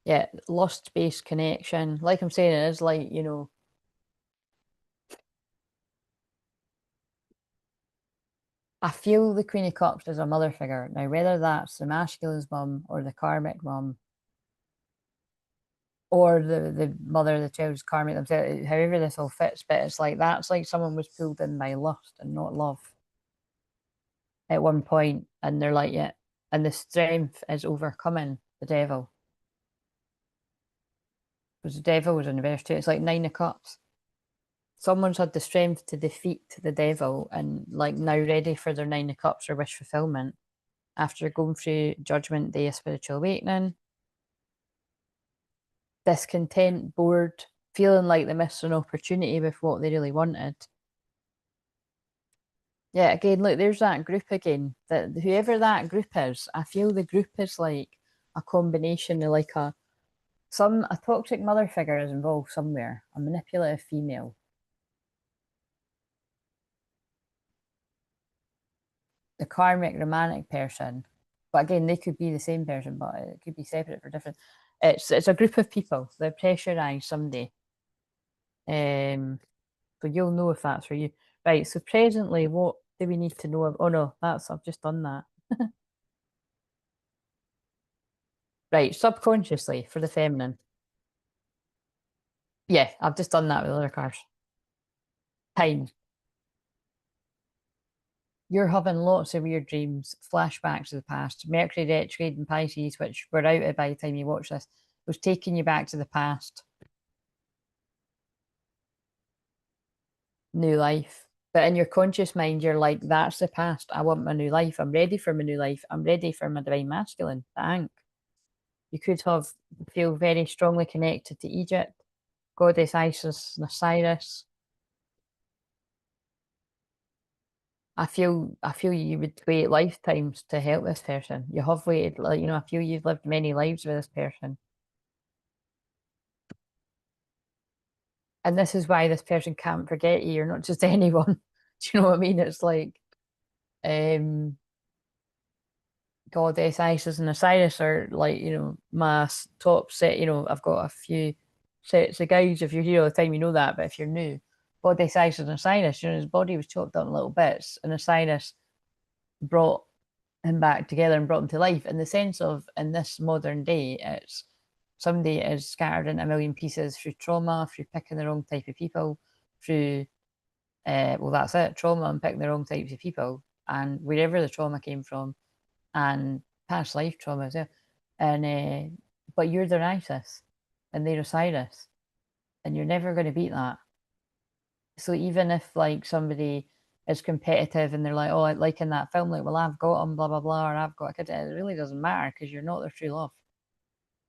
Yeah, lust-based connection. Like I'm saying, it is like, I feel the Queen of Cups as a mother figure. Now, whether that's the masculine's mum or the karmic mum, or the mother of the child's karmic themselves, however this all fits, but it's like that's like someone was pulled in by lust and not love at one point, and they're like, yeah, and the strength is overcoming the devil. Because the devil was in verse 2. It's like 9 of Cups. Someone's had the strength to defeat the devil and like now ready for their 9 of Cups or wish fulfillment after going through Judgment Day, a spiritual awakening, discontent, bored, feeling like they missed an opportunity with what they really wanted. Yeah, again, look, there's that group again. That whoever that group is, I feel the group is like a combination of like a toxic mother figure is involved somewhere, a manipulative female, the karmic romantic person. But again, they could be the same person, but it could be separate for different. It's a group of people that pressurize somebody. So you'll know if that's for you. Right. So presently, what do we need to know? Oh no, I've just done that. Right. Subconsciously for the feminine. Yeah, I've just done that with other cards. Time. You're having lots of weird dreams, flashbacks of the past. Mercury retrograde in Pisces, which we're out of by the time you watch this, was taking you back to the past. New life. But in your conscious mind, you're like, that's the past. I want my new life. I'm ready for my new life. I'm ready for my divine masculine, the Ankh. You could feel very strongly connected to Egypt, goddess Isis and Osiris. I feel you would wait lifetimes to help this person. You have waited, like, I feel you've lived many lives with this person. And this is why this person can't forget you. You're not just anyone. Do you know what I mean? It's like um goddess Isis and Osiris are like, my top set, I've got a few sets of guides. If you're here all the time, you know that, but if you're new, goddess Isis and Osiris, his body was chopped up in little bits, and Osiris brought him back together and brought him to life in the sense of in this modern day, it's somebody is scattered into a million pieces through trauma, through picking the wrong type of people, through well, that's it, trauma and picking the wrong types of people, and wherever the trauma came from and past life trauma as well. And but you're their Isis and they're Osiris, and you're never going to beat that. So even if like somebody is competitive and they're like, oh, like in that film, like, well, I've got him, blah blah blah, or I've got a kid, it really doesn't matter because you're not their true love.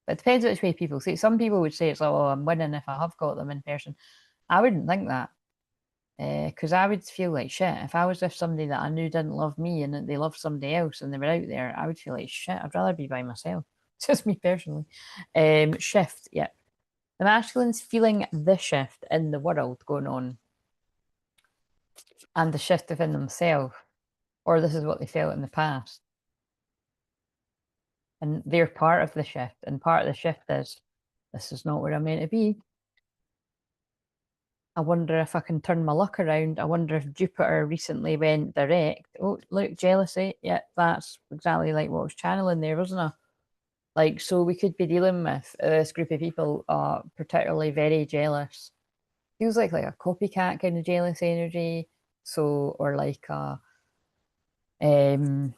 But it depends which way people see it. Some people would say it's like, oh, I'm winning if I have got them in person. I wouldn't think that. Because I would feel like shit if I was with somebody that I knew didn't love me and that they loved somebody else and they were out there. I would feel like shit. I'd rather be by myself. Just me personally. Shift, yeah. The masculine's feeling the shift in the world going on and the shift within themselves, or this is what they felt in the past. And they're part of the shift, and part of the shift is this is not where I'm meant to be. I wonder if I can turn my luck around. I wonder if Jupiter recently went direct. Oh, look, jealousy. Yeah, that's exactly like what I was channeling there, wasn't I? Like, so we could be dealing with this group of people particularly very jealous. Feels like a copycat kind of jealous energy. So, or like a um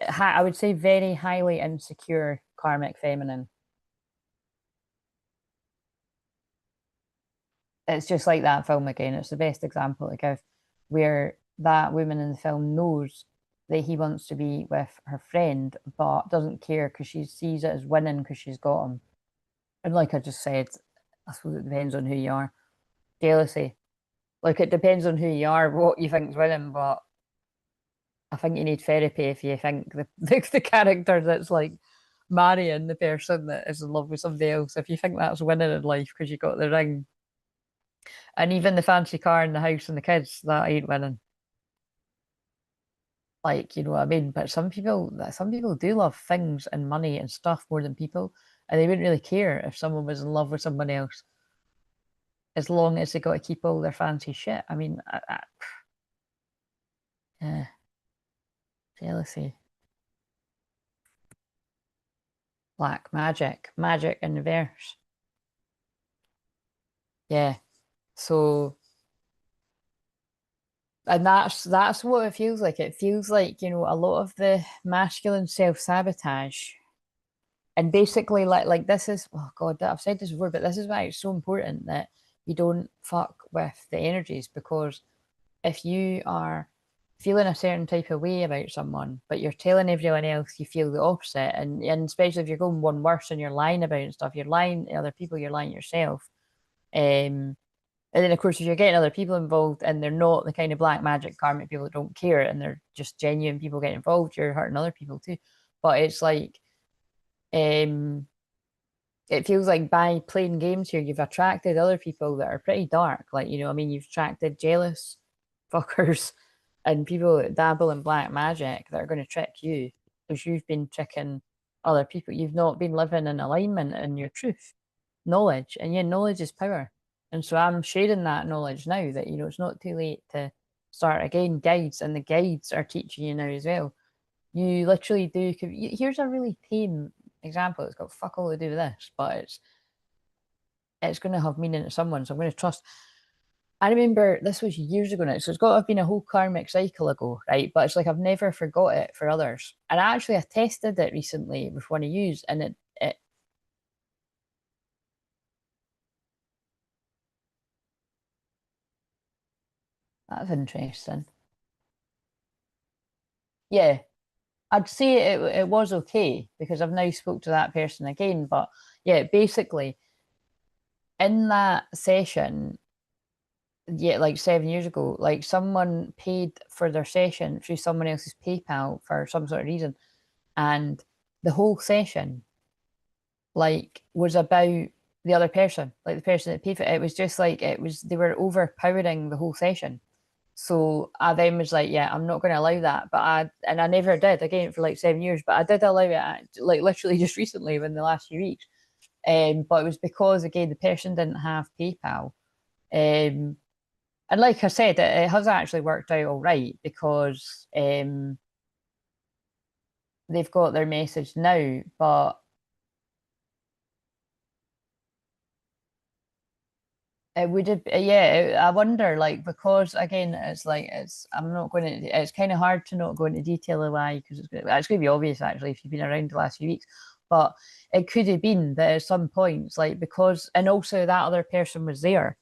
I would say very highly insecure karmic feminine. It's just like that film again. It's the best example to give, where that woman in the film knows that he wants to be with her friend, but doesn't care because she sees it as winning because she's got him. And like I just said, I suppose it depends on who you are. Jealousy. Like it depends on who you are, what you think's winning, but I think you need therapy if you think the character that's like marrying the person that is in love with somebody else, if you think that's winning in life because you got the ring, and even the fancy car and the house and the kids, that ain't winning. Like, you know what I mean? But some people do love things and money and stuff more than people, and they wouldn't really care if someone was in love with somebody else, as long as they got to keep all their fancy shit. I mean, yeah, jealousy, black magic, magic in reverse. Yeah. So, and that's what it feels like. It feels like, you know, a lot of the masculine self-sabotage. And basically, like this is, oh God, I've said this before, but this is why it's so important that you don't fuck with the energies, because if you are feeling a certain type of way about someone, but you're telling everyone else you feel the opposite, and especially if you're going one worse and you're lying about it and stuff, you're lying to other people, you're lying to yourself. Um, and then, of course, if you're getting other people involved and they're not the kind of black magic karmic people that don't care and they're just genuine people getting involved, you're hurting other people too. But it's like, um, it feels like by playing games here, you've attracted other people that are pretty dark. Like, you know, I mean, you've attracted jealous fuckers and people that dabble in black magic that are going to trick you because you've been tricking other people. You've not been living in alignment in your truth, knowledge. And yeah, knowledge is power. And so I'm sharing that knowledge now that, you know, it's not too late to start again. Guides, and the guides are teaching you now as well. You literally do. Here's a really tame example. It's got fuck all to do with this, but it's going to have meaning to someone. So I'm going to trust. I remember this was years ago now, so it's got to have been a whole karmic cycle ago, right? But it's like I've never forgot it for others. And I tested it recently with one of yous, and it that's interesting. Yeah, I'd say it was okay because I've now spoke to that person again. But yeah, basically in that session, yeah, like 7 years ago, like someone paid for their session through someone else's PayPal for some sort of reason, and the whole session like was about the other person, like the person that paid for it. It was just like it was they were overpowering the whole session. So I then was like, yeah, I'm not going to allow that. But I never did again for like 7 years, but I did allow it like literally just recently in the last few weeks. But it was because again the person didn't have PayPal. Um, and like I said, it has actually worked out all right because they've got their message now. But it would have, yeah. I wonder, like, because again, it's like I'm not going to. It's kind of hard to not go into detail of why because it's going to be obvious actually if you've been around the last few weeks. But it could have been that at some points, like because, and also that other person was there.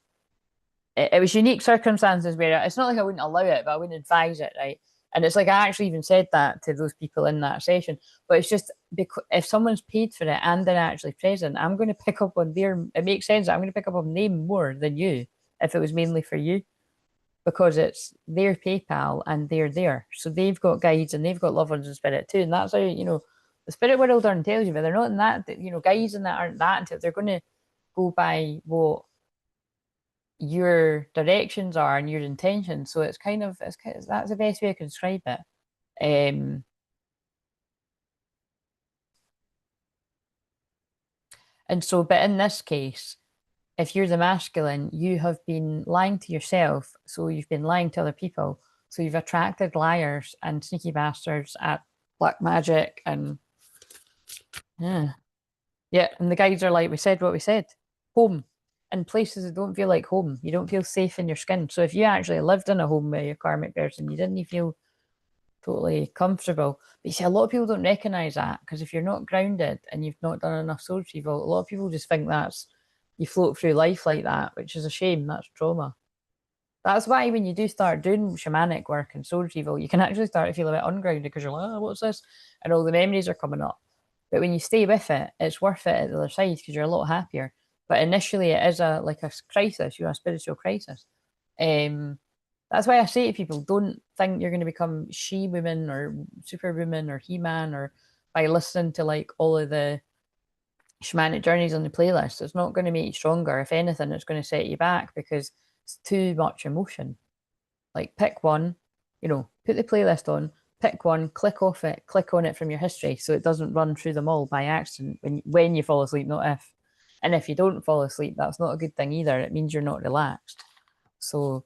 It was unique circumstances where it's not like I wouldn't allow it, but I wouldn't advise it, right? And it's like I actually even said that to those people in that session. But it's just because if someone's paid for it and they're actually present, I'm going to pick up on their. It makes sense. I'm going to pick up on them more than you if it was mainly for you because it's their PayPal and they're there, so they've got guides and they've got loved ones in spirit too, and that's how you know the spirit world aren't telling you, but they're not in that. You know, guides and that aren't that until they're going to go by what your directions are and your intentions. So that's the best way I can describe it. Um, And so, but in this case, if you're the masculine, you have been lying to yourself. So you've been lying to other people. So you've attracted liars and sneaky bastards at black magic and yeah. Yeah. And the guides are like, we said what we said. Home. In places that don't feel like home. You don't feel safe in your skin. So if you actually lived in a home with your karmic person, you didn't feel totally comfortable. But you see, a lot of people don't recognize that because if you're not grounded and you've not done enough soul retrieval, a lot of people just think that's you float through life like that, which is a shame. That's trauma. That's why when you do start doing shamanic work and soul retrieval, you can actually start to feel a bit ungrounded because you're like, oh, what's this? And all the memories are coming up. But when you stay with it, it's worth it at the other side because you're a lot happier. But initially, it is a like a crisis. You're a spiritual crisis. That's why I say to people, don't think you're going to become she-woman or superwoman or he-man or by listening to like all of the shamanic journeys on the playlist. It's not going to make you stronger. If anything, it's going to set you back because it's too much emotion. Like pick one, put the playlist on, pick one, click off it, click on it from your history so it doesn't run through them all by accident when you fall asleep, not if. And if you don't fall asleep, that's not a good thing either. It means you're not relaxed. So,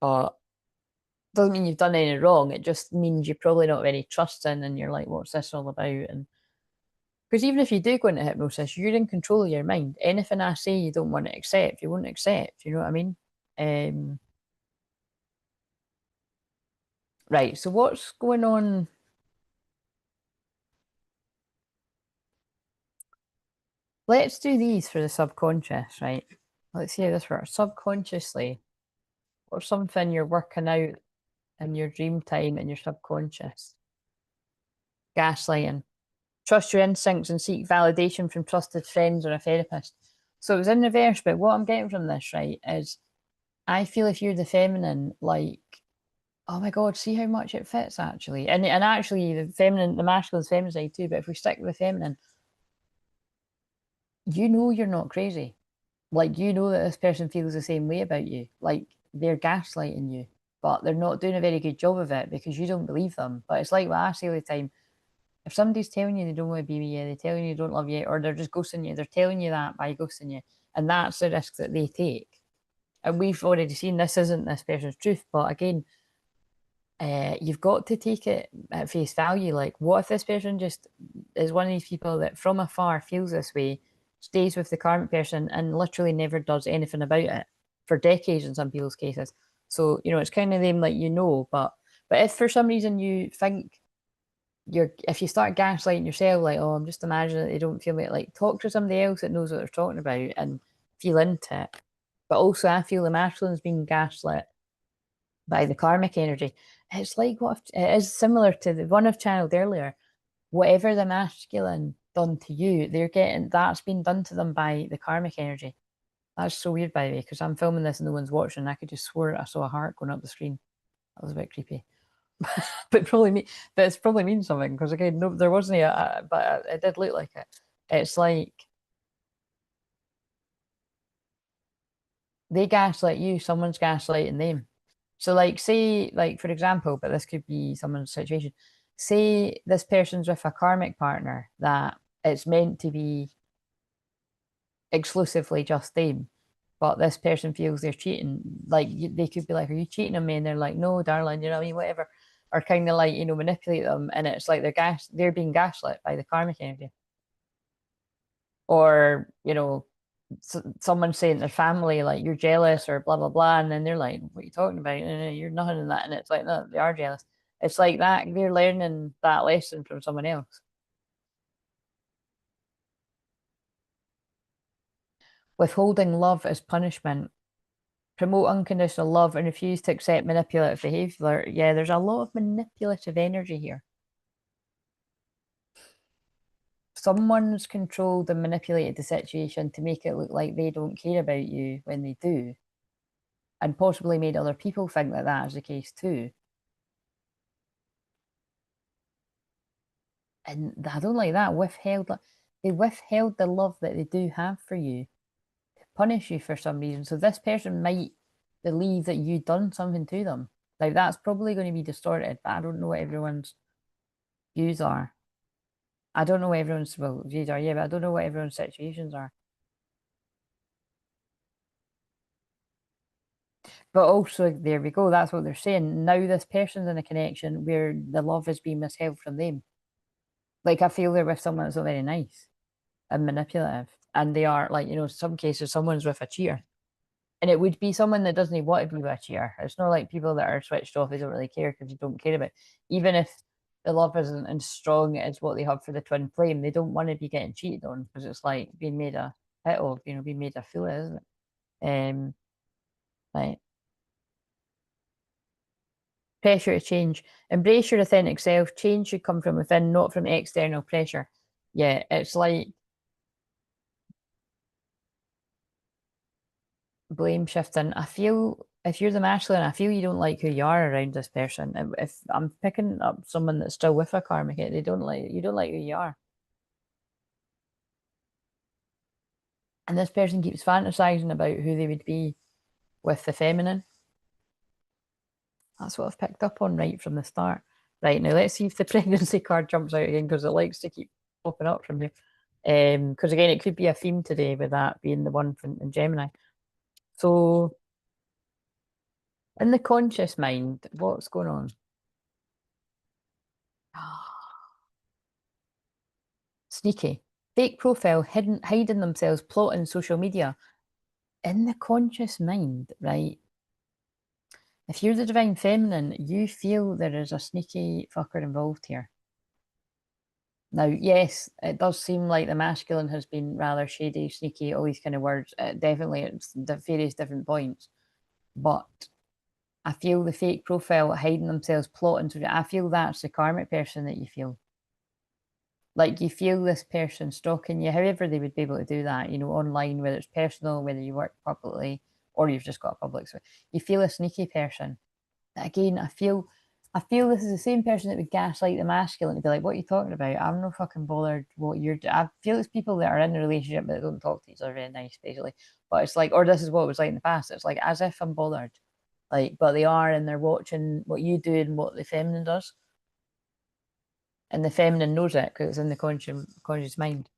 doesn't mean you've done anything wrong. It just means you're probably not very trusting and you're like, what's this all about? And because even if you do go into hypnosis, you're in control of your mind. Anything I say you don't want to accept, you won't accept. You know what I mean? Right. So what's going on? Let's do these for the subconscious, right? Let's see how this works. Subconsciously, or something you're working out in your dream time in your subconscious. Gaslighting. Trust your instincts and seek validation from trusted friends or a therapist. So it was in reverse, but what I'm getting from this, right, is I feel if you're the feminine, like, oh my God, see how much it fits actually. And actually the masculine's feminine side too, but if we stick with the feminine, you're not crazy. Like you know that this person feels the same way about you. Like they're gaslighting you, but they're not doing a very good job of it because you don't believe them. But it's like what I say all the time. If somebody's telling you they don't want to be with you, they're telling you they don't love you, or they're just ghosting you, they're telling you that by ghosting you. And that's the risk that they take. And we've already seen this isn't this person's truth. But again, you've got to take it at face value. Like, what if this person just is one of these people that from afar feels this way, stays with the karmic person, and literally never does anything about it for decades in some people's cases? So, it's kind of them like but if for some reason you think if you start gaslighting yourself, like, oh, I'm just imagining that they don't feel like talk to somebody else that knows what they're talking about and feel into it. But also, I feel the masculine's being gaslit by the karmic energy. It's like what if, it is similar to the one I've channeled earlier. Whatever the masculine done to you, they're getting that's been done to them by the karmic energy. That's so weird, by the way, because I'm filming this and no one's watching. And I could just swear I saw a heart going up the screen. That was a bit creepy. but it's probably means something because again, no, there wasn't but it did look like it. It's like they gaslight you, someone's gaslighting them. So, like, say, like for example, but this could be someone's situation. Say this person's with a karmic partner that it's meant to be exclusively just them, but this person feels they're cheating. Like they could be like, "Are you cheating on me?" And they're like, "No, darling," you know what I mean? Whatever, or kind of like manipulate them, and it's like they're being gaslit by the karmic energy, or someone saying to their family like you're jealous or blah blah blah, and then they're like, "What are you talking about? You're nothing in that," and it's like, no, they are jealous. It's like that they're learning that lesson from someone else. Withholding love as punishment. Promote unconditional love and refuse to accept manipulative behavior. Yeah, there's a lot of manipulative energy here. Someone's controlled and manipulated the situation to make it look like they don't care about you when they do, and possibly made other people think that that is the case too. And I don't like that. They withheld the love that they do have for you to punish you for some reason. So this person might believe that you done something to them. Like that's probably going to be distorted, but I don't know what everyone's views are. I don't know what everyone's, well, views are, yeah, but I don't know what everyone's situations are. But also, there we go. That's what they're saying. Now this person's in a connection where the love is being withheld from them. Like I feel they're with someone that's not very nice and manipulative, and they are like, some cases someone's with a cheater, and it would be someone that doesn't want to be with a cheater. It's not like people that are switched off. They don't really care because they don't care about. Even if the love isn't as strong as what they have for the twin flame, they don't want to be getting cheated on because it's like being made a hit of, being made a fool of, isn't it? Like pressure to change. Embrace your authentic self. Change should come from within, not from external pressure. Yeah, it's like blame shifting. I feel if you're the masculine, I feel you don't like who you are around this person. If I'm picking up someone that's still with a karmic, they don't like you don't like who you are. And this person keeps fantasizing about who they would be with the feminine. That's what I've picked up on right from the start. Right now, let's see if the pregnancy card jumps out again because it likes to keep popping up from here. Because again, it could be a theme today with that being the one from in Gemini. So, in the conscious mind, what's going on? Sneaky. Fake profile, hiding themselves, plotting social media. In the conscious mind, right? If you're the divine feminine, you feel there is a sneaky fucker involved here. Now, yes, it does seem like the masculine has been rather shady, sneaky, all these kind of words. Definitely, it's at various different points. But I feel the fake profile hiding themselves, plotting. So I feel that's the karmic person that you feel. Like you feel this person stalking you, however they would be able to do that, online, whether it's personal, whether you work publicly, or you've just got a public. So you feel a sneaky person. Again, I feel this is the same person that would gaslight the masculine to be like, "What are you talking about? I'm no fucking bothered what you're doing." I feel it's people that are in a relationship but don't talk to each other very nice, basically. But it's like, or this is what it was like in the past. It's like as if I'm bothered, like, but they are, and they're watching what you do and what the feminine does, and the feminine knows it because it's in the conscious mind.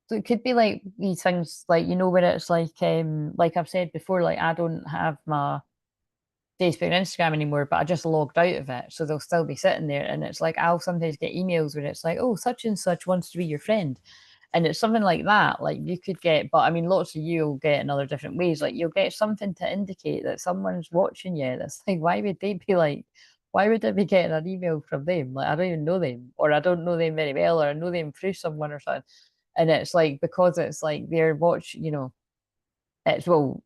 So it could be like these things, like where it's like I've said before, like I don't have my Facebook and Instagram anymore, but I just logged out of it. So they'll still be sitting there. And it's like I'll sometimes get emails where it's like, oh, such and such wants to be your friend. And it's something like that. Like you could get, but I mean, lots of you will get in other different ways. Like you'll get something to indicate that someone's watching you. That's like, why would they be like, why would I be getting an email from them? Like, I don't even know them, or I don't know them very well, or I know them through someone or something. And it's like, because it's like they're it's well,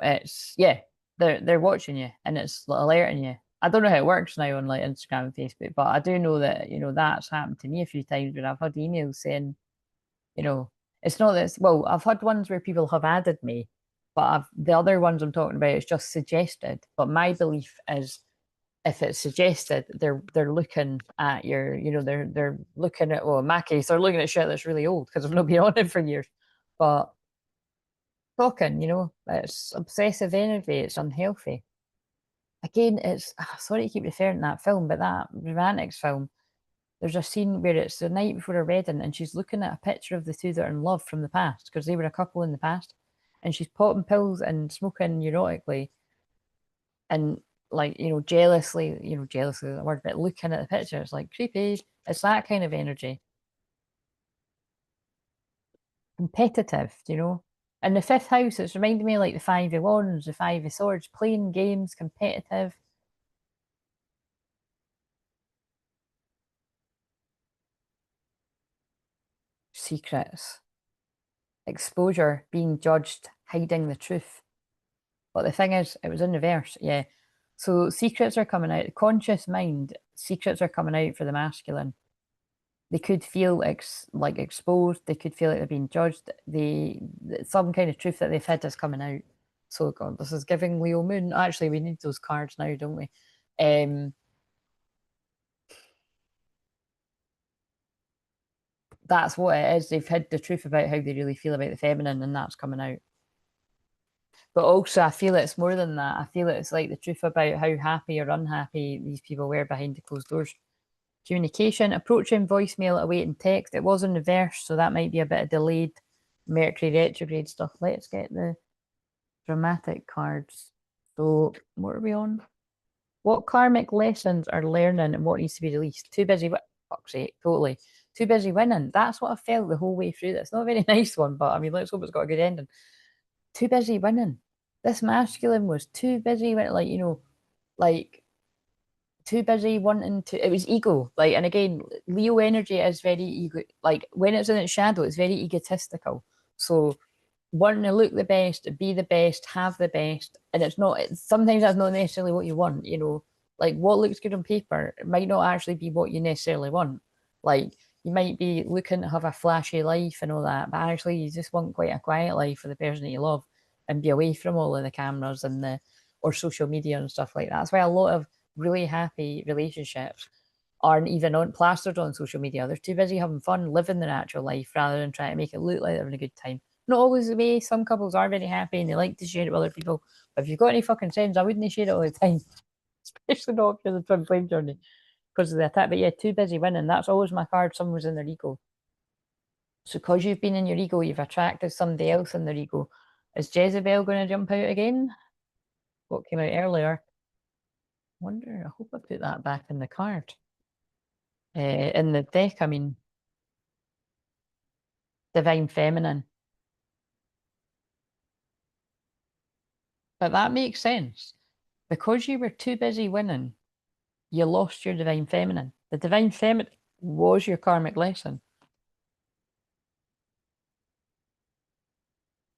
it's yeah, they're watching you and it's alerting you. I don't know how it works now on like Instagram and Facebook, but I do know that that's happened to me a few times when I've had emails saying, you know, it's not this. Well, I've had ones where people have added me, but the other ones I'm talking about is just suggested. But my belief is, if it's suggested, they're looking at your, they're looking at, well, in my case, they're looking at shit that's really old because I've not been on it for years, but talking, it's obsessive energy, it's unhealthy. Again, it's sorry to keep referring to that film, but that romantics film, there's a scene where it's the night before a wedding and she's looking at a picture of the two that are in love from the past because they were a couple in the past, and she's popping pills and smoking neurotically and like, jealously the word, but looking at the picture, it's like creepy. It's that kind of energy. Competitive, And the fifth house, it's reminding me of like the five of wands, the five of swords, playing games, competitive. Secrets, exposure, being judged, hiding the truth. But the thing is, it was in reverse, yeah. So secrets are coming out. Conscious mind, secrets are coming out for the masculine. They could feel like exposed. They could feel like they're being judged. Some kind of truth that they've hid is coming out. So God, this is giving Leo Moon. Actually, we need those cards now, don't we? That's what it is. They've hid the truth about how they really feel about the feminine, and that's coming out. But also, I feel it's more than that. I feel it's like the truth about how happy or unhappy these people were behind the closed doors. Communication, approaching voicemail, awaiting text. It was in reverse, so that might be a bit of delayed Mercury retrograde stuff. Let's get the dramatic cards. So what are we on? What karmic lessons are learning and what needs to be released? Too busy. Fuck's sake, totally. Too busy winning. That's what I felt the whole way through this. Not a very nice one, but I mean, let's hope it's got a good ending. Too busy winning. This masculine was too busy with, like, you know, like too busy wanting to. It was ego. Like, and again, Leo energy is very ego. Like when it's in its shadow, it's very egotistical. So wanting to look the best, be the best, have the best, and sometimes that's not necessarily what you want, you know. Like what looks good on paper might not actually be what you necessarily want. Like you might be looking to have a flashy life and all that, but actually you just want quite a quiet life for the person that you love and be away from all of the cameras and the or social media and stuff like that. That's why a lot of really happy relationships aren't even on plastered on social media. They're too busy having fun, living their actual life rather than trying to make it look like they're having a good time. Not always the way. Some couples are very happy and they like to share it with other people. But if you've got any fucking friends, I wouldn't share it all the time, especially not if you're the twin flame journey because of the attack. But yeah, too busy winning. That's always my card. Someone's in their ego. So because you've been in your ego, you've attracted somebody else in their ego. Is Jezebel going to jump out again? What came out earlier? Wonder. I hope I put that back in the card. In the deck, I mean, Divine Feminine. But that makes sense. Because you were too busy winning, you lost your Divine Feminine. The Divine Feminine was your karmic lesson.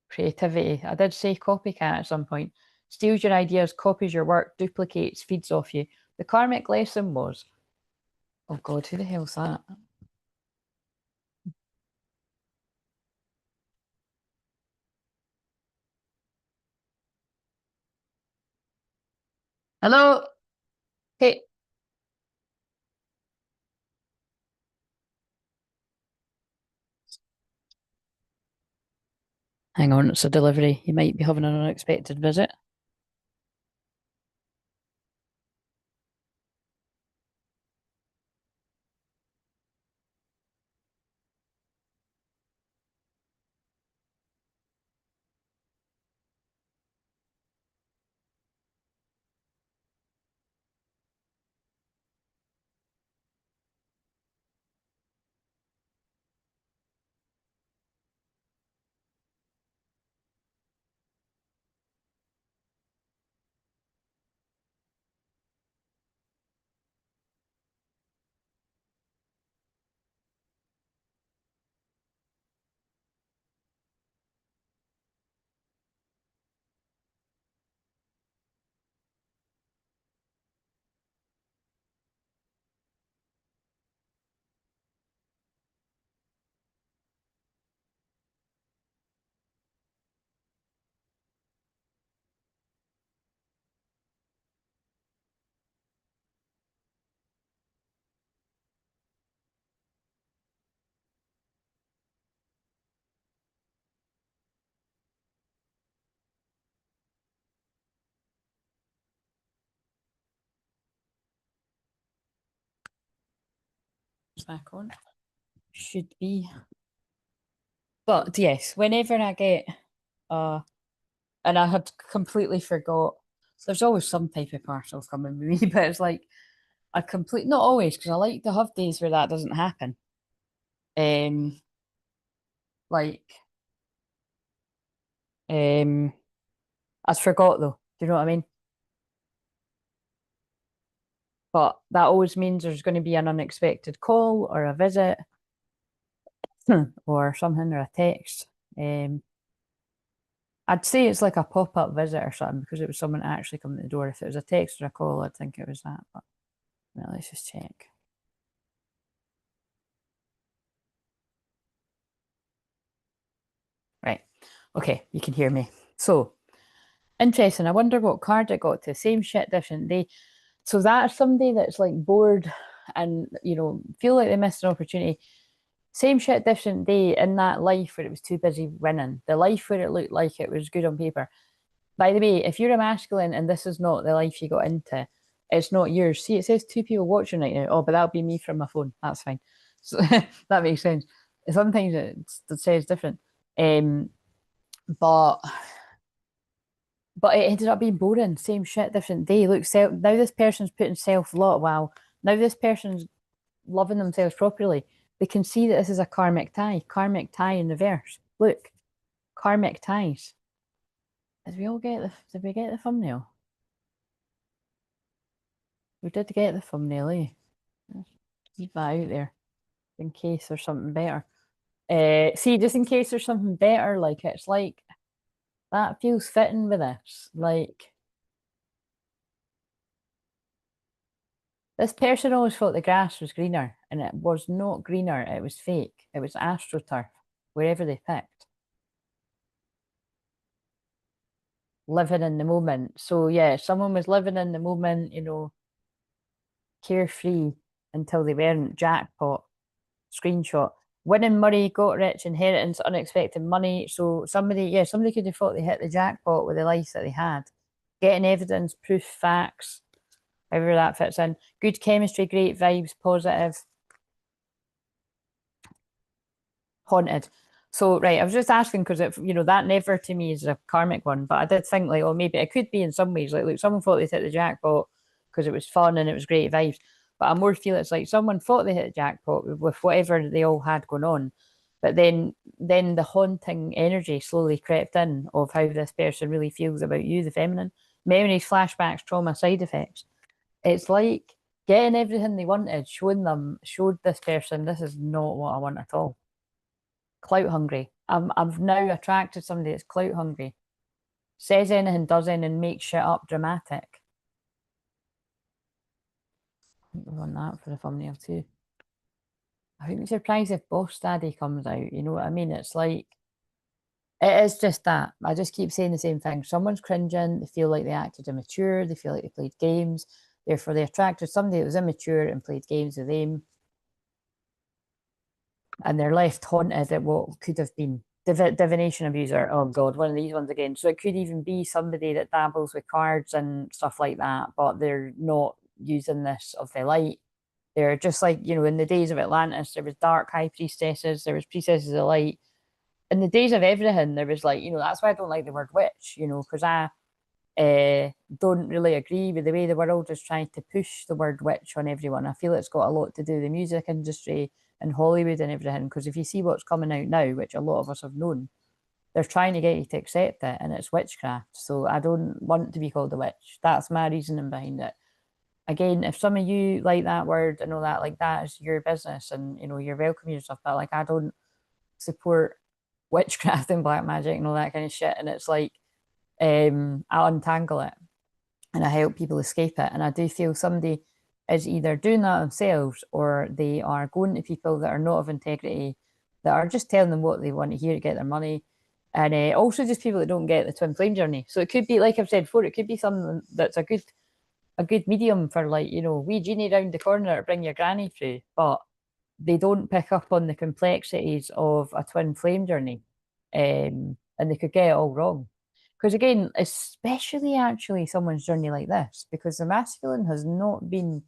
Creativity. I did say copycat at some point. Steals your ideas, copies your work, duplicates, feeds off you. The karmic lesson was, oh God, who the hell's that? Hello? Hey. Hang on, it's a delivery. You might be having an unexpected visit. Back on. Should be. But yes, whenever I get and I had completely forgot. There's always some type of parcel coming with me, but it's like not always because I like to have days where that doesn't happen. Um, like I forgot though. Do you know what I mean? But that always means there's going to be an unexpected call or a visit or something or a text. I'd say it's like a pop-up visit or something because it was someone actually coming to the door. If it was a text or a call, I'd think it was that. But well, let's just check. Right. Okay, you can hear me. So interesting. I wonder what card it got to. Same shit, different day. So that's somebody that's like bored and feel like they missed an opportunity. Same shit, different day in that life where it was too busy winning. The life where it looked like it was good on paper. By the way, if you're a masculine and this is not the life you got into, It's not yours. See, it says 2 people watching right now. Oh, but that'll be me from my phone. That's fine. So that makes sense. Sometimes it says different. Um, but it ended up being boring. Same shit, different day. Look, now this person's putting self-love. Wow. Now this person's loving themselves properly. They can see that this is a karmic tie. Karmic tie in reverse. Look, karmic ties. Did we get the thumbnail? We did get the thumbnail, eh? Let's keep that out there in case there's something better. See, just in case there's something better, like it's like that feels fitting with this. Like this person always thought the grass was greener, and it was not greener, it was fake. It was astroturf, wherever they picked. Living in the moment. So yeah, someone was living in the moment, you know, carefree until they weren't. Jackpot. Screenshot. Winning money, got rich, inheritance, unexpected money. So somebody could have thought they hit the jackpot with the life that they had. Getting evidence, proof, facts, however that fits in. Good chemistry, great vibes, positive. Haunted. So right, I was just asking because that never to me is a karmic one, but I did think like, oh, maybe it could be in some ways. Like, look, someone thought they hit the jackpot because it was fun and it was great vibes. But I more feel it's like someone thought they hit the jackpot with whatever they all had going on. But then the haunting energy slowly crept in of how this person really feels about you, the feminine. Memories, flashbacks, trauma, side effects. It's like getting everything they wanted, showed this person this is not what I want at all. Clout hungry. I've now attracted somebody that's clout hungry. Says anything, does anything, makes shit up dramatic. I think we want that for the thumbnail too. I wouldn't be surprised if Boss Daddy comes out. You know what I mean? It's like it is just that. I just keep saying the same thing. Someone's cringing, they feel like they acted immature, they feel like they played games, therefore they attracted somebody that was immature and played games with them. And they're left haunted at what could have been. Divination abuser. Oh God, one of these ones again. So it could even be somebody that dabbles with cards and stuff like that, but they're not using this of the light. They're just like, in the days of Atlantis, there was dark high priestesses, there was priestesses of light. In the days of everything, there was like, that's why I don't like the word witch, because I don't really agree with the way the world is trying to push the word witch on everyone. I feel it's got a lot to do with the music industry and Hollywood and everything. Because if you see what's coming out now, which a lot of us have known, they're trying to get you to accept it, and it's witchcraft. So I don't want to be called a witch. That's my reasoning behind it. Again, if some of you like that word and all that, like that is your business, and you're welcome and stuff. But like, I don't support witchcraft and black magic and all that kind of shit. And it's like, I'll untangle it and I help people escape it. And I do feel somebody is either doing that themselves or they are going to people that are not of integrity, that are just telling them what they want to hear to get their money. And also just people that don't get the twin flame journey. So it could be, like I've said before, it could be something that's a good medium for, like, wee genie round the corner to bring your granny through, but they don't pick up on the complexities of a twin flame journey. And they could get it all wrong. Because again, especially actually someone's journey like this, because the masculine has not been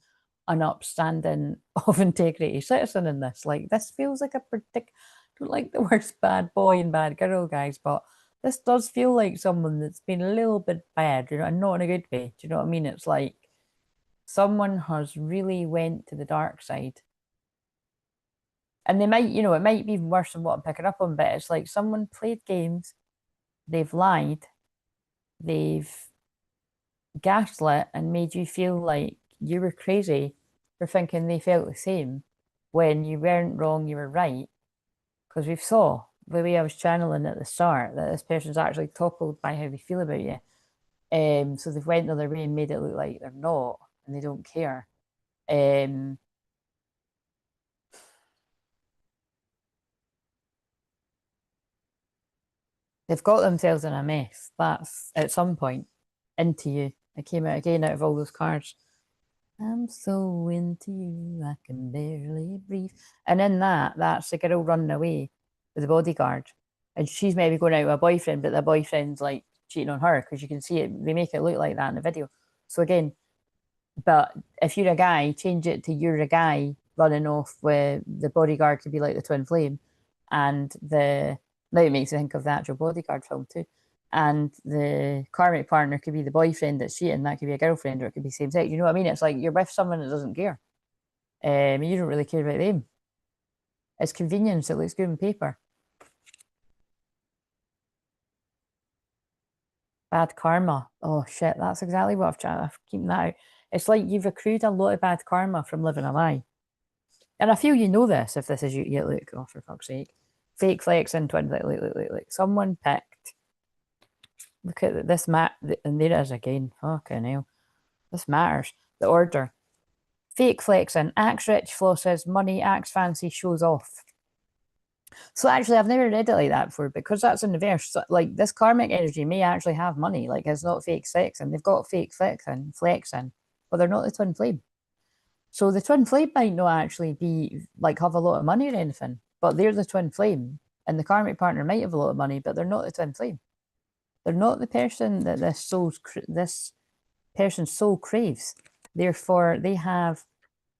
an upstanding of integrity citizen in this. Like, this feels like I don't like the words bad boy and bad girl, guys, but this does feel like someone that's been a little bit bad, and not in a good way. Do you know what I mean? It's like someone has really went to the dark side. And they might, it might be worse than what I'm picking up on, but it's like someone played games, they've lied, they've gaslit and made you feel like you were crazy for thinking they felt the same when you weren't wrong, you were right. Because we've saw the way I was channeling at the start that this person's actually toppled by how they feel about you. So they've went the other way and made it look like they're not and they don't care. They've got themselves in a mess. That's at some point into you. It came out again out of all those cards. I'm so into you, I can barely breathe. And in that's the girl running away with the bodyguard. And she's maybe going out with a boyfriend, but the boyfriend's like cheating on her because you can see it. They make it look like that in the video. So again, But if you're a guy, change it to you're a guy running off with the bodyguard could be like the twin flame, and the now it makes me think of the actual bodyguard film too. And the karmic partner could be the boyfriend that's cheating, that could be a girlfriend, or it could be same sex. You know what I mean? It's like you're with someone that doesn't care. You don't really care about them. It's convenience. It looks good on paper. Bad karma. Oh shit, that's exactly what I've tried. I've keeping that out. It's like you've accrued a lot of bad karma from living a lie. And I feel you know this if this is you. Yeah, look, oh, for fuck's sake. Fake flexing twins. Like. Someone picked. Look at this map. And there it is again. Fucking hell. This matters. The order. Fake flexing. Acts rich, flosses, money, acts fancy, shows off. So actually, I've never read it like that before because that's in the verse. So, like this karmic energy may actually have money. Like it's not fake sex, and they've got fake flexing, but they're not the twin flame. So the twin flame might not actually be like have a lot of money or anything, but they're the twin flame, and the karmic partner might have a lot of money, but they're not the twin flame. They're not the person that this person's soul craves. Therefore, they have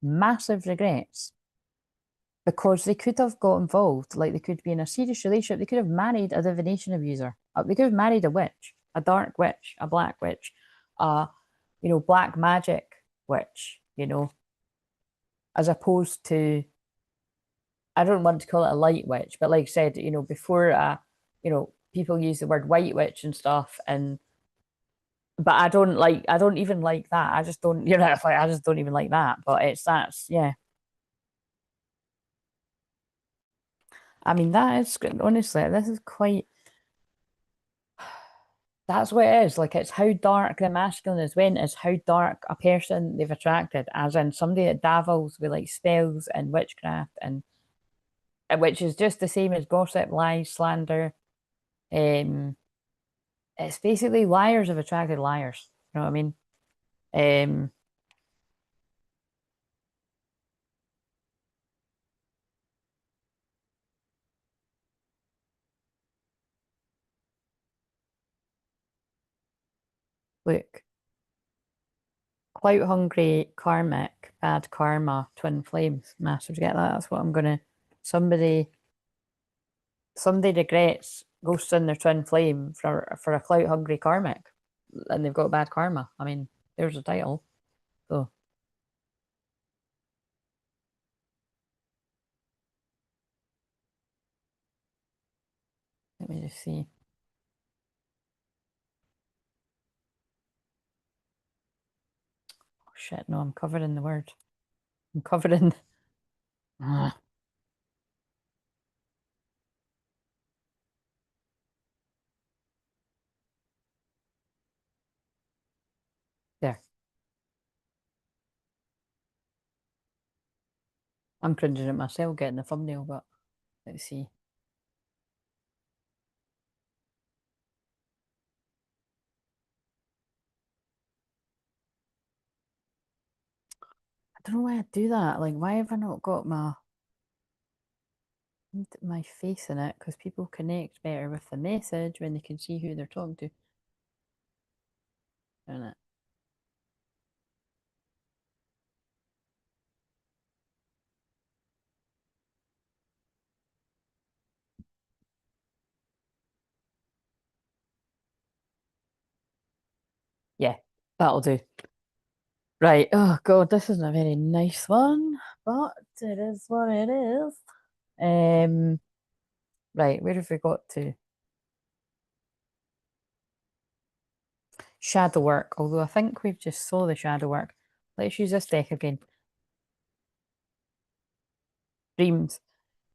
massive regrets because they could have got involved, like they could be in a serious relationship. They could have married a divination abuser. They could have married a witch, a dark witch, a black witch, a black magic witch. As opposed to, I don't want to call it a light witch, but like I said, before, people use the word white witch and stuff, and but I don't even like that. I just don't, it's like I just don't even like that. But yeah. I mean, that is honestly, this is quite. That's what it is. Like it's how dark the masculine is when it's how dark a person they've attracted, as in somebody that dabbles with like spells and witchcraft and which is just the same as gossip, lies, slander. Um, it's basically liars have attracted liars. You know what I mean? Um, Look, clout hungry, karmic, bad karma, twin flames. Masters get that. That's what I'm gonna. Somebody, somebody regrets ghosting their twin flame for a clout hungry karmic, and they've got bad karma. I mean, there's a title. So let me just see. Oh shit! No, I'm covered in the word. I'm covered in. Ah, there. I'm cringing at myself getting the thumbnail, but let's see. I don't know why I do that. Like, why have I not got my face in it? Because people connect better with the message when they can see who they're talking to. Isn't it? Yeah, that'll do. Right. Oh God, this isn't a very nice one, but it is what it is. Um. Right. Where have we got to? Shadow work. Although I think we've just saw the shadow work. Let's use this deck again. Dreams.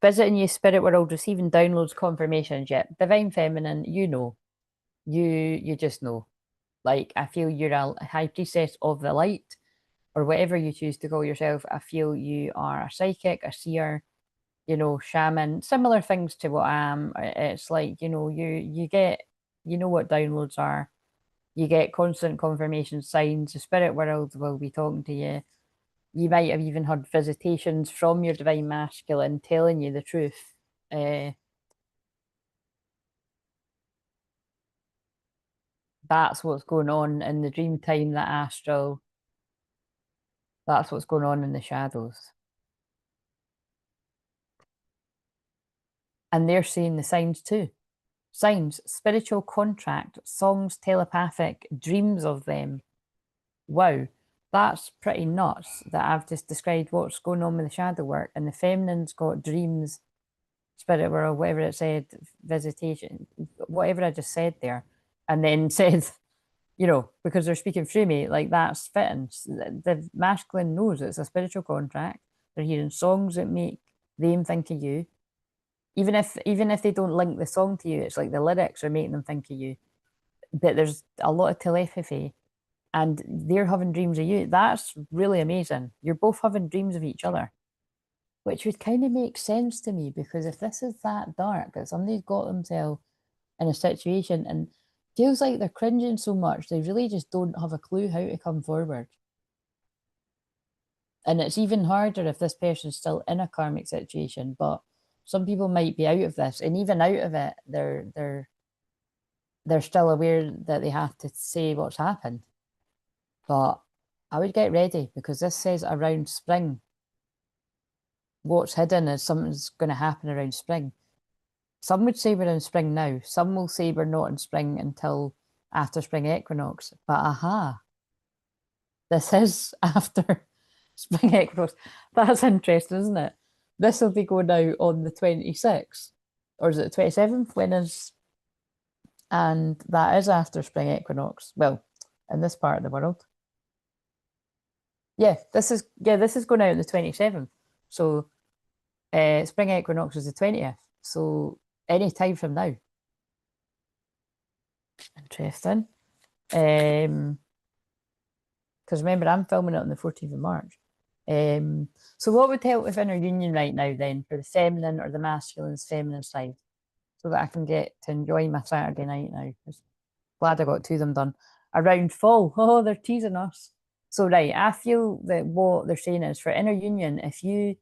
Visiting you, spirit world, receiving downloads, confirmations. Yet, divine feminine. You just know. Like I feel you're a high priestess of the light, or whatever you choose to call yourself. I feel you are a psychic, a seer, shaman, similar things to what I am. It's like, you get, what downloads are. You get constant confirmation signs. The spirit world will be talking to you. You might have even had visitations from your divine masculine telling you the truth. Uh, that's what's going on in the dream time, that astral. That's what's going on in the shadows. And they're seeing the signs too. Signs, spiritual contract, songs, telepathic, dreams of them. Wow, that's pretty nuts that I've just described what's going on with the shadow work. And the feminine's got dreams, spirit world, whatever it said, visitation, whatever I just said there. And then said, you know, because they're speaking through me, like that's fitting. The masculine knows it's a spiritual contract. They're hearing songs that make them think of you. Even if they don't link the song to you, it's like the lyrics are making them think of you. But there's a lot of telepathy and they're having dreams of you. That's really amazing. You're both having dreams of each other, which would kind of make sense to me because if this is that dark that somebody's got themselves in a situation and feels like they're cringing so much, they really just don't have a clue how to come forward. And it's even harder if this person's still in a karmic situation, but some people might be out of this, and even out of it, they're still aware that they have to say what's happened. But I would get ready because this says around spring. What's hidden is something's going to happen around spring. Some would say we're in spring now. Some will say we're not in spring until after spring equinox. But aha, this is after spring equinox. That's interesting, isn't it? This will be going out on the 26th. Or is it the 27th? When is... And that is after spring equinox. Well, in this part of the world. Yeah, this is going out on the 27th. So spring equinox is the 20th. So any time from now. Interesting. Because remember, I'm filming it on the 14th of March. So what would help with inner union right now then for the feminine or the masculine's feminine side? So that I can get to enjoy my Saturday night now. Glad I got two of them done. Around fall. Oh, they're teasing us. So right, I feel that what they're saying is for inner union, if you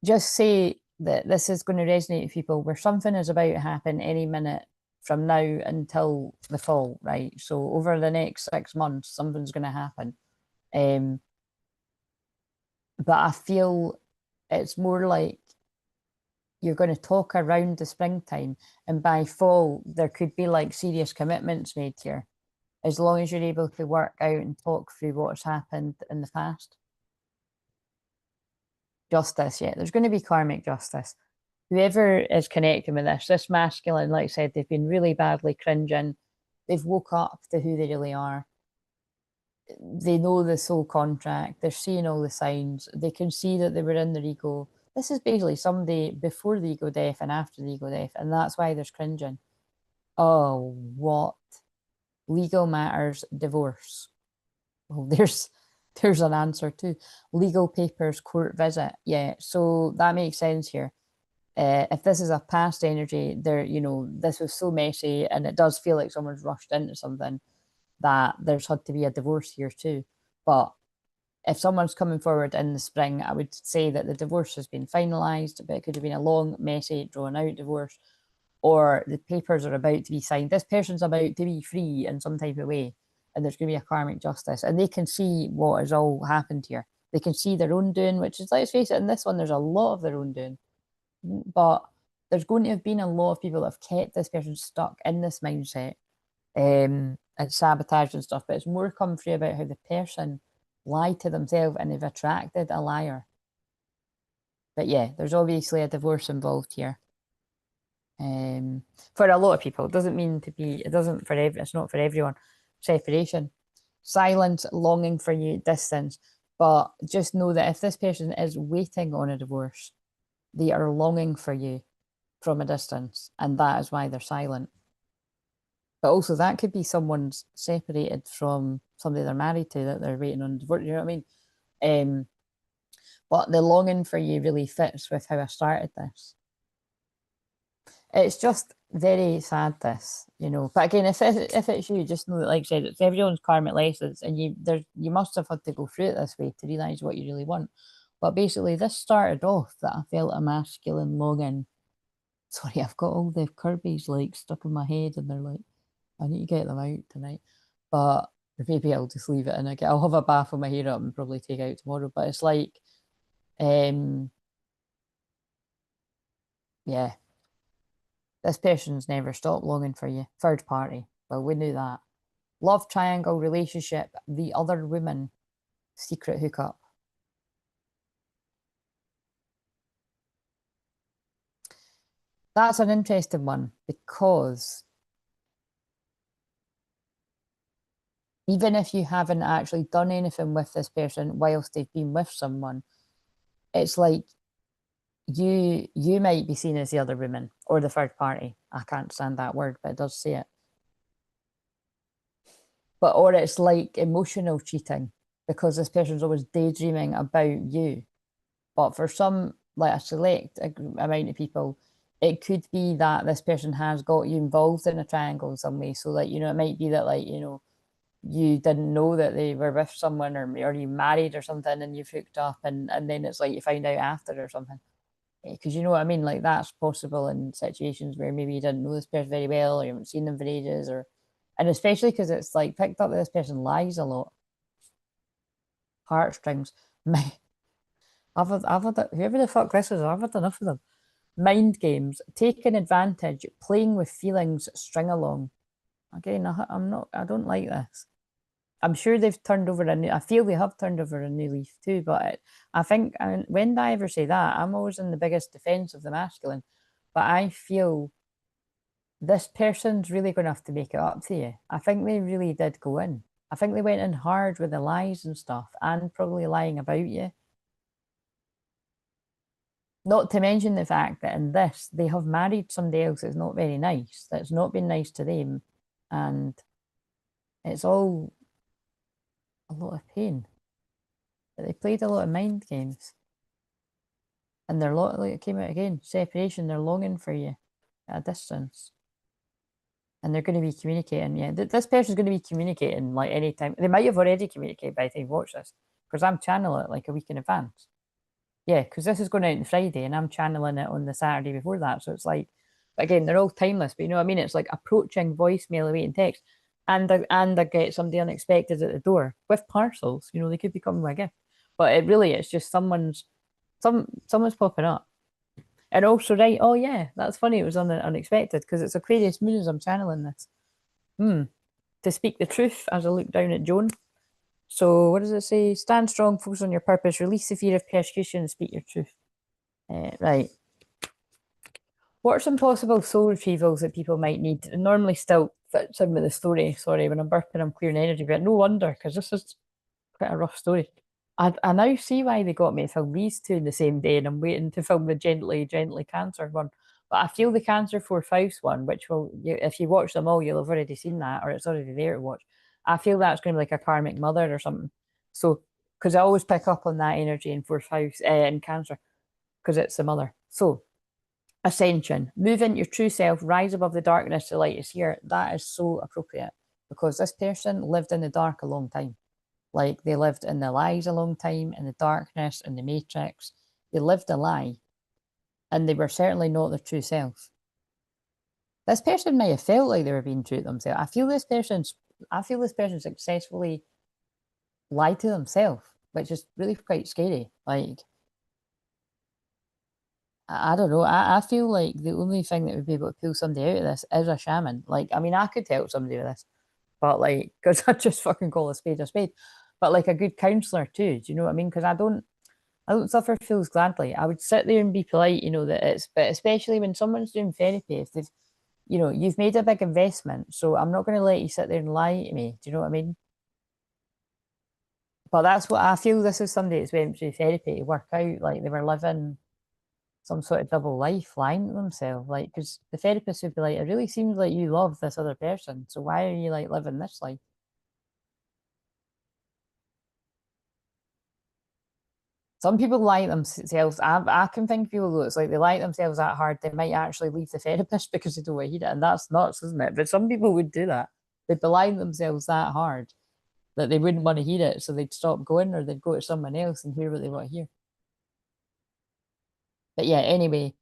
just say that this is going to resonate with people where something is about to happen any minute from now until the fall, right? So over the next 6 months, something's going to happen. But I feel it's more like you're going to talk around the springtime, and by fall, there could be like serious commitments made here, as long as you're able to work out and talk through what's happened in the past. Justice, yeah, there's going to be karmic justice. Whoever is connecting with this masculine, like I said, they've been really badly cringing. They've woke up to who they really are. They know the soul contract. They're seeing all the signs. They can see that they were in their ego. This is basically somebody before the ego death and after the ego death, and that's why there's cringing. Oh, what? Legal matters, divorce. Well, there's an answer too. Legal papers, court visit. Yeah, so that makes sense here. If this is a past energy, this was so messy, and it does feel like someone's rushed into something, that there's had to be a divorce here too. But if someone's coming forward in the spring, I would say that the divorce has been finalised, but it could have been a long, messy, drawn out divorce, or the papers are about to be signed. This person's about to be free in some type of way, and there's going to be a karmic justice, and they can see what has all happened here. They can see their own doing, which is, let's face it, in this one, there's a lot of their own doing. But there's going to have been a lot of people that have kept this person stuck in this mindset and sabotage and stuff. But it's more come through about how the person lied to themselves and they've attracted a liar. But yeah, there's obviously a divorce involved here. For a lot of people, it doesn't mean to be, it doesn't for every, it's not for everyone. Separation, silence, longing for you, distance. But just know that if this person is waiting on a divorce, they are longing for you from a distance, and that is why they're silent. But also that could be someone's separated from somebody they're married to that they're waiting on divorce. You know what I mean? But the longing for you really fits with how I started this. It's just very sad, this, But again, if it's you, just know that, like I said, it's everyone's karmic lessons, and you must have had to go through it this way to realise what you really want. But basically, this started off that I felt a masculine longing. Sorry, I've got all the Kirby's like stuck in my head, and they're like, I need to get them out tonight. But Or maybe I'll just leave it in. I'll have a bath with my hair up and probably take it out tomorrow. But it's like, yeah, this person's never stopped longing for you. Third party. Well, we knew that. Love triangle relationship, the other woman, secret hookup. That's an interesting one because even if you haven't actually done anything with this person whilst they've been with someone, it's like you might be seen as the other woman or the third party. I can't stand that word, but it does say it. But or it's like emotional cheating because this person's always daydreaming about you. But for some, like a select amount of people, it could be that this person has got you involved in a triangle in some way. So like, you know, it might be that like, you know, you didn't know that they were with someone or you married or something and you've hooked up and then it's like you find out after or something. Because you know what I mean? Like that's possible in situations where maybe you didn't know this person very well or you haven't seen them for ages or and especially because it's like picked up that this person lies a lot. Heartstrings. I've had whoever the fuck this is, I've had enough of them. Mind games, taking advantage, playing with feelings, string along. Again, I don't like this. I'm sure they've turned over a new, I feel they have turned over a new leaf too, but I think, I mean, when do I ever say that? I'm always in the biggest defense of the masculine, but I feel this person's really going to have to make it up to you. I think they really did go in. I think they went in hard with the lies and stuff and probably lying about you. Not to mention the fact that in this, they have married somebody else that's not very nice, that's not been nice to them. And it's all a lot of pain. But they played a lot of mind games. And they're like it came out again, separation, they're longing for you at a distance. And they're going to be communicating. Yeah, this person's going to be communicating like anytime. They might have already communicated by the time you watch this, because I'm channeling it like a week in advance. Yeah, because this is going out on Friday and I'm channeling it on the Saturday before that. So it's like, again, they're all timeless, but you know what I mean? It's like approaching voicemail, awaiting text, and I get somebody unexpected at the door with parcels. You know, they could be coming with a gift, but it's just someone's popping up. And also, right, oh yeah, that's funny. It was unexpected because it's Aquarius moon as I'm channeling this. To speak the truth as I look down at Joan. So what does it say? Stand strong, focus on your purpose, release the fear of persecution, and speak your truth. Right. What are some possible soul retrievals that people might need? It normally still fits in with the story. Sorry, when I'm burping, I'm clearing energy, but no wonder, because this is quite a rough story. I now see why they got me to film these two in the same day, and I'm waiting to film the gently cancer one. But I feel the cancer fourth house one, which if you watch them all, you'll have already seen that, or it's already there to watch. I feel that's going to be like a karmic mother or something. So, because I always pick up on that energy in fourth house in cancer, because it's the mother. So, ascension, move into your true self, rise above the darkness, the light is here. That is so appropriate because this person lived in the dark a long time. Like they lived in the lies a long time, in the darkness, in the matrix. They lived a lie and they were certainly not their true self. This person may have felt like they were being true to themselves. I feel this person successfully lied to themselves, which is really quite scary. Like, I don't know. I feel like the only thing that would be able to pull somebody out of this is a shaman. Like, I mean, I could help somebody with this, but like, because I just fucking call a spade a spade. But like a good counselor too. Do you know what I mean? Because I don't suffer fools gladly. I would sit there and be polite, you know, but especially when someone's doing therapy, if they've, you know, you've made a big investment, so I'm not going to let you sit there and lie to me. Do you know what I mean? But that's what I feel. This is somebody that's went through therapy to work out like they were living some sort of double life, lying to themselves. Like, because the therapist would be like, it really seems like you love this other person, so why are you like living this life? Some people like themselves. I can think of people though, it's like they like themselves that hard, they might actually leave the therapist because they don't want to hear it. And that's nuts, isn't it? But some people would do that. They'd belie themselves that hard that they wouldn't want to hear it. So they'd stop going or they'd go to someone else and hear what they want to hear. But yeah, anyway,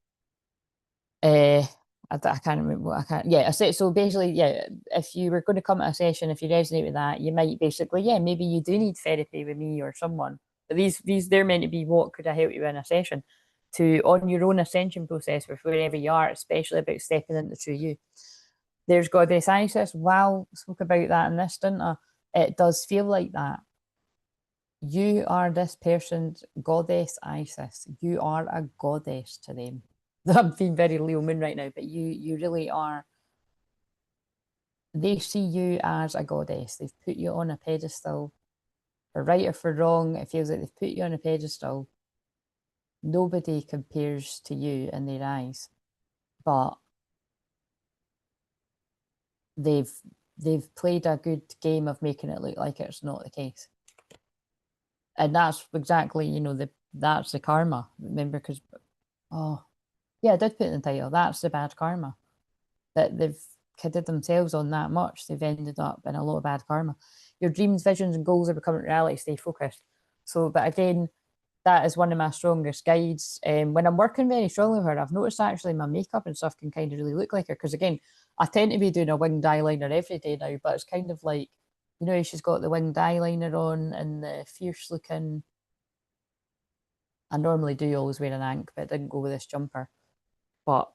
uh, I can't remember what I can't. Yeah, I said so. Basically, yeah, if you were going to come to a session, if you resonate with that, you might basically, yeah, maybe you do need therapy with me or someone. But these they're meant to be what could I help you in a session to on your own ascension process with wherever you are, especially about stepping into true you. There's Goddess Isis. Wow, spoke about that in this, didn't I? It does feel like that. You are this person's Goddess Isis. You are a goddess to them. I'm being very Leo Moon right now, but you really are. They see you as a goddess. They've put you on a pedestal. For right or for wrong, it feels like they've put you on a pedestal. Nobody compares to you in their eyes, but they've they've played a good game of making it look like it's not the case. And that's exactly, that's the karma. Remember, because oh yeah, I did put in the title. That's the bad karma. That they've kidded themselves on that much. They've ended up in a lot of bad karma. Your dreams, visions, and goals are becoming reality. Stay focused. So, but again, that is one of my strongest guides. When I'm working very strongly with her, I've noticed actually my makeup and stuff can kind of really look like her. Because again, I tend to be doing a winged eyeliner every day now, but it's kind of like, she's got the winged eyeliner on and the fierce looking. I normally do always wear an ank, but it didn't go with this jumper. But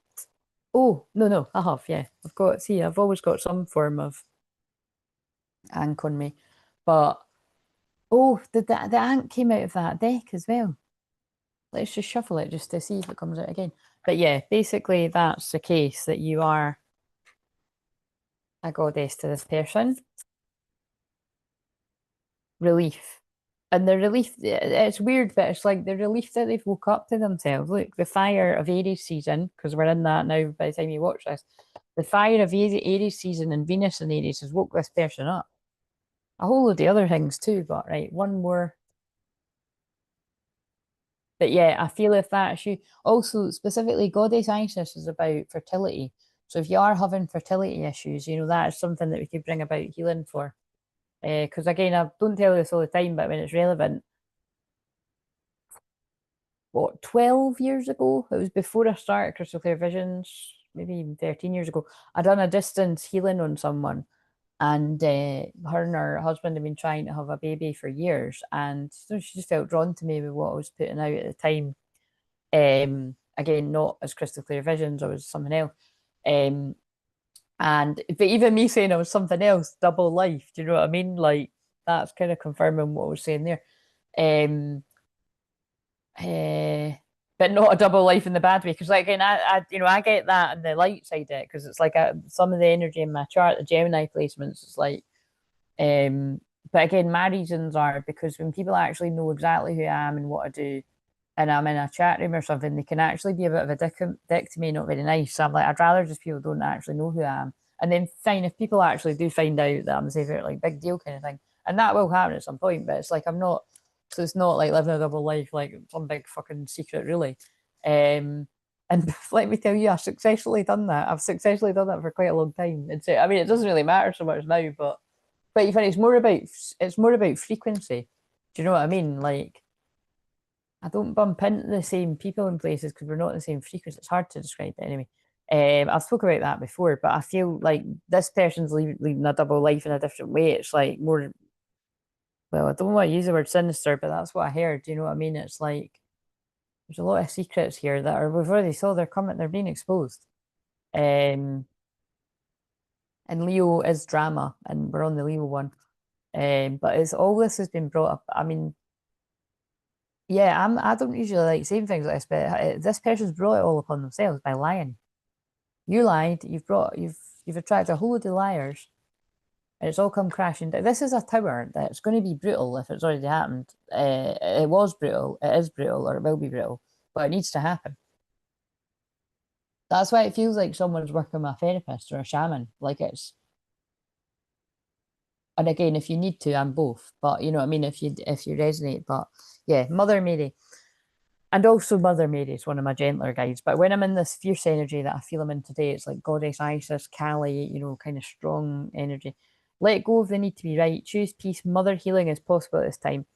oh no, I have, yeah. I've always got some form of ank on me. But oh, the ank came out of that deck as well. Let's just shuffle it just to see if it comes out again. But yeah, basically that's the case that you are a goddess to this person. Relief. And the relief, it's weird, but it's like the relief that they've woke up to themselves. Look, the fire of Aries season, because we're in that now by the time you watch this, the fire of Aries season and Venus in Aries has woke this person up. A whole load of other things too, but right, one more. But yeah, I feel if that's you. Also, specifically, Goddess Isis is about fertility. So if you are having fertility issues, that is something that we could bring about healing for. Because again, I don't tell you this all the time, but when it's relevant, what, 12 years ago? It was before I started Crystal Clear Visions, maybe even 13 years ago. I done a distance healing on someone, and her and her husband had been trying to have a baby for years, and so she just felt drawn to me with what I was putting out at the time. Again, not as Crystal Clear Visions, I was something else. And but even me saying I was something else, double life, do you know what I mean? Like that's kind of confirming what I was saying there. Um, uh, but not a double life in the bad way. Because like again, I get that on the light side of it because it's like some of the energy in my chart, the Gemini placements, it's like, but again, my reasons are because when people actually know exactly who I am and what I do, and I'm in a chat room or something, they can actually be a bit of a dick to me, not very nice. So I'm like, I'd rather just people don't actually know who I am. And then fine, if people actually do find out that I'm a favorite, like big deal kind of thing. And that will happen at some point, but it's like I'm not, so it's not like living a double life, like some big fucking secret, really. And let me tell you, I've successfully done that. I've successfully done that for quite a long time. And so, I mean, it doesn't really matter so much now, but you find it's more about frequency. Do you know what I mean? Like, I don't bump into the same people in places because we're not in the same frequency. It's hard to describe it anyway. I've spoken about that before, but I feel like this person's leading a double life in a different way. It's like more, well, I don't want to use the word sinister, but that's what I heard. Do you know what I mean? It's like there's a lot of secrets here that are, we've already saw they're being exposed. Um, and Leo is drama, and we're on the Leo one. But it's all this has been brought up. I mean, yeah, I don't usually like saying things like this, but this person's brought it all upon themselves by lying. You lied. You've attracted a whole load of liars, and it's all come crashing down. This is a tower that's going to be brutal if it's already happened. It was brutal. It is brutal, or it will be brutal, but it needs to happen. That's why it feels like someone's working with a therapist or a shaman. Like it's, and again, if you need to, I'm both. But you know what I mean. If you resonate, but yeah, Mother Mary. And also Mother Mary is one of my gentler guides. But when I'm in this fierce energy that I feel I'm in today, it's like Goddess Isis, Kali, kind of strong energy. Let go of the need to be right. Choose peace. Mother healing is possible at this time.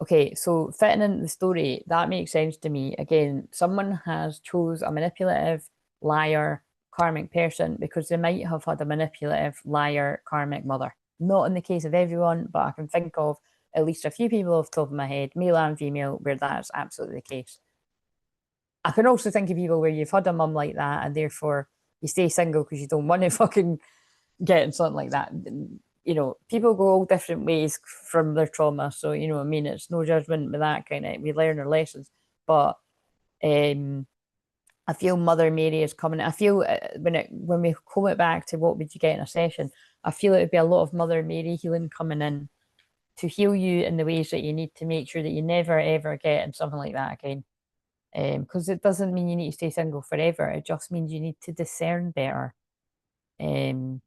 Okay, so fitting into the story, that makes sense to me. Again, someone has chose a manipulative liar, karmic person because they might have had a manipulative, liar, karmic mother. Not in the case of everyone, but I can think of at least a few people off the top of my head, male and female, where that's absolutely the case. I can also think of people where you've had a mum like that and therefore you stay single because you don't want to fucking get in something like that. You know, people go all different ways from their trauma. So, you know what I mean? It's no judgment with that kind of, we learn our lessons. But I feel Mother Mary is coming. I feel when we comb it back to what would you get in a session, I feel it would be a lot of Mother Mary healing coming in to heal you in the ways that you need to make sure that you never ever get in something like that again. Because it doesn't mean you need to stay single forever. It just means you need to discern better. And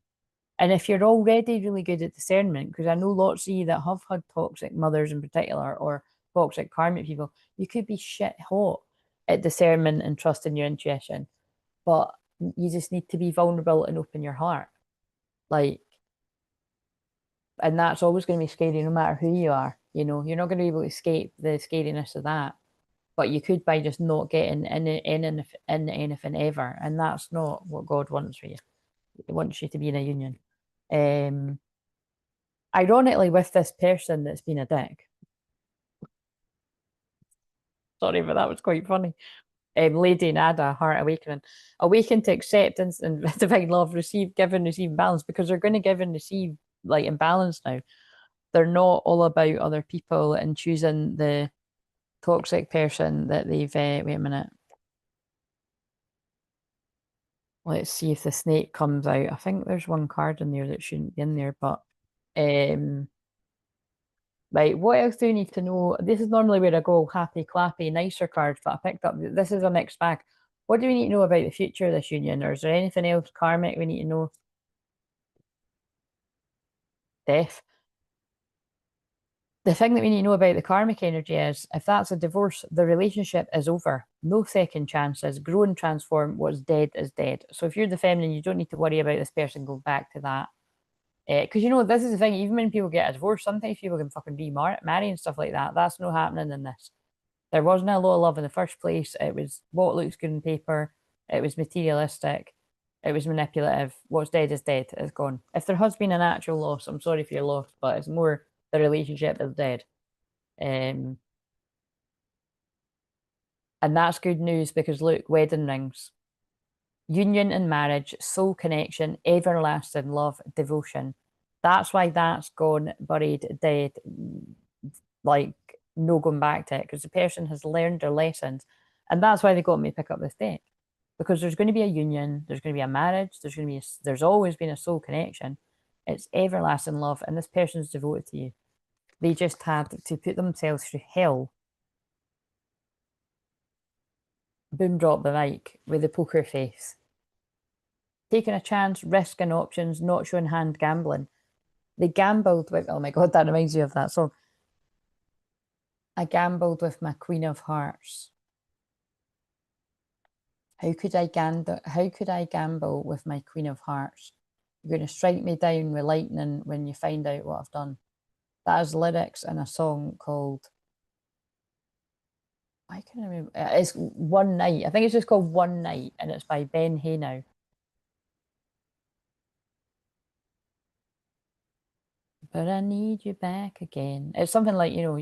if you're already really good at discernment, because I know lots of you that have had toxic mothers in particular or toxic karmic people, you could be shit hot at discernment and trusting your intuition, but you just need to be vulnerable and open your heart. Like, and that's always going to be scary no matter who you are. You know, you're not going to be able to escape the scariness of that, but you could by just not getting in anything ever. And that's not what God wants for you. He wants you to be in a union. Ironically, with this person that's been a dick. Sorry, but that was quite funny. Lady Nada, Heart Awakening. Awaken to acceptance and divine love, receive, give, and receive balance, because they're going to give and receive like in balance now. They're not all about other people and choosing the toxic person that they've. Wait a minute. Let's see if the snake comes out. I think there's one card in there that shouldn't be in there, but right, what else do you need to know? This is normally where I go happy, clappy, nicer cards, but I picked up, this is a mixed bag. What do we need to know about the future of this union? Or is there anything else karmic we need to know? Death. The thing that we need to know about the karmic energy is if that's a divorce, the relationship is over. No second chances. Grow and transform. What's dead is dead. So if you're the feminine, you don't need to worry about this person going back to that. Because you know, this is the thing, even when people get a divorce, sometimes people can fucking be married and stuff like that. That's not happening in this. There wasn't a lot of love in the first place. It was what looks good on paper. It was materialistic. It was manipulative. What's dead is dead. It's gone. If there has been an actual loss, I'm sorry for your loss, but it's more the relationship is dead. And that's good news because look, wedding rings. Union and marriage, soul connection, everlasting love, devotion. That's why that's gone, buried, dead, like no going back to it, because the person has learned their lessons. And that's why they got me to pick up this deck. Because there's going to be a union, there's going to be a marriage, there's always been a soul connection. It's everlasting love, and this person's devoted to you. They just had to put themselves through hell. Boom, drop the mic with the poker face. Taking a chance, risking options, not showing hand, gambling. They gambled with, oh my God, that reminds you of that song. I gambled with my Queen of Hearts. How could I gamble with my Queen of Hearts? You're going to strike me down with lightning when you find out what I've done. That is lyrics in a song called, I can remember, it's One Night. I think it's just called One Night, and it's by Ben Haynow. But I need you back again. It's something like, you know,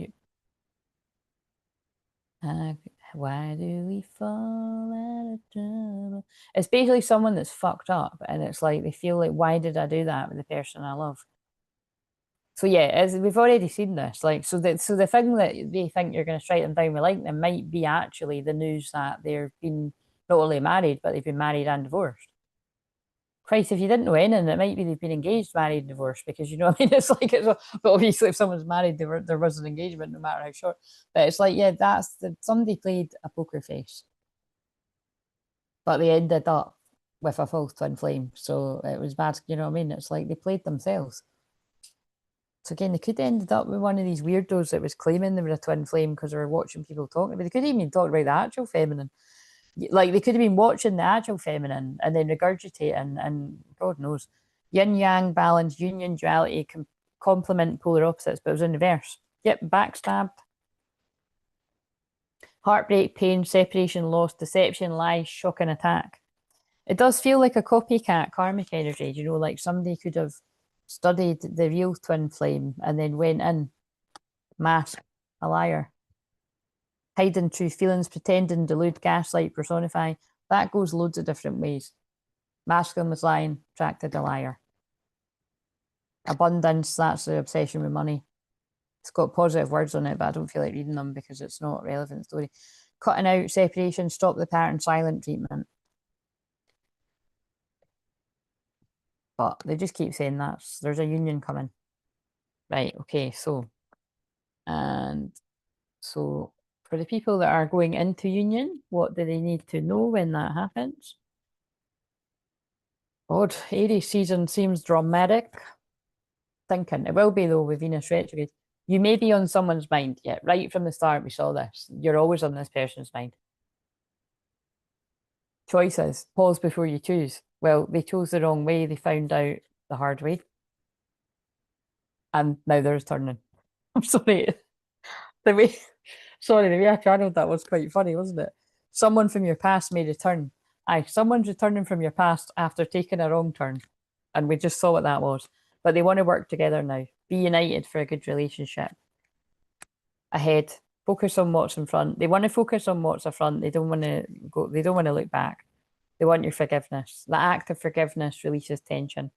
why do we fall out of trouble? It's basically someone that's fucked up, and it's like they feel like, why did I do that with the person I love? So yeah, we've already seen this. Like, so the thing that they think you're going to strike them down with lightning might be actually the news that they've been not only married, but they've been married and divorced. Christ, if you didn't know anything, it might be they've been engaged, married, divorced, because you know what I mean? It's like, but obviously if someone's married, there was an engagement, no matter how short. But it's like, yeah, somebody played a poker face, but they ended up with a false twin flame. So it was bad, you know what I mean? It's like they played themselves. So again, they could have ended up with one of these weirdos that was claiming they were a twin flame because they were watching people talking. But they could have even talked about the actual feminine. Like they could have been watching the actual feminine and then regurgitating, and God knows. Yin yang, balance, union, duality, complement, polar opposites, but it was in reverse. Yep, backstabbed. Heartbreak, pain, separation, loss, deception, lies, shock, and attack. It does feel like a copycat karmic energy, you know, like somebody could have studied the real twin flame and then went in, mask, a liar, hiding true feelings, pretending, delude, gaslight, personify. That goes loads of different ways. Masculine was lying, attracted a liar. Abundance, that's the obsession with money. It's got positive words on it, but I don't feel like reading them because it's not a relevant story. Cutting out, separation, stop the pattern, silent treatment. But they just keep saying there's a union coming. Right, okay, so for the people that are going into union, what do they need to know when that happens? Odd, Aries season seems dramatic. Thinking it will be though with Venus retrograde. You may be on someone's mind, yeah, right from the start we saw this. You're always on this person's mind. Choices, pause before you choose. Well, they chose the wrong way, they found out the hard way. And now they're turning. I'm sorry. The way the way I channeled that was quite funny, wasn't it? Someone from your past made a turn. Aye, someone's returning from your past after taking a wrong turn. And we just saw what that was. But they want to work together now. Be united for a good relationship. Ahead. Focus on what's in front. They want to focus on what's in front. They don't want to look back. They want your forgiveness. The act of forgiveness releases tension.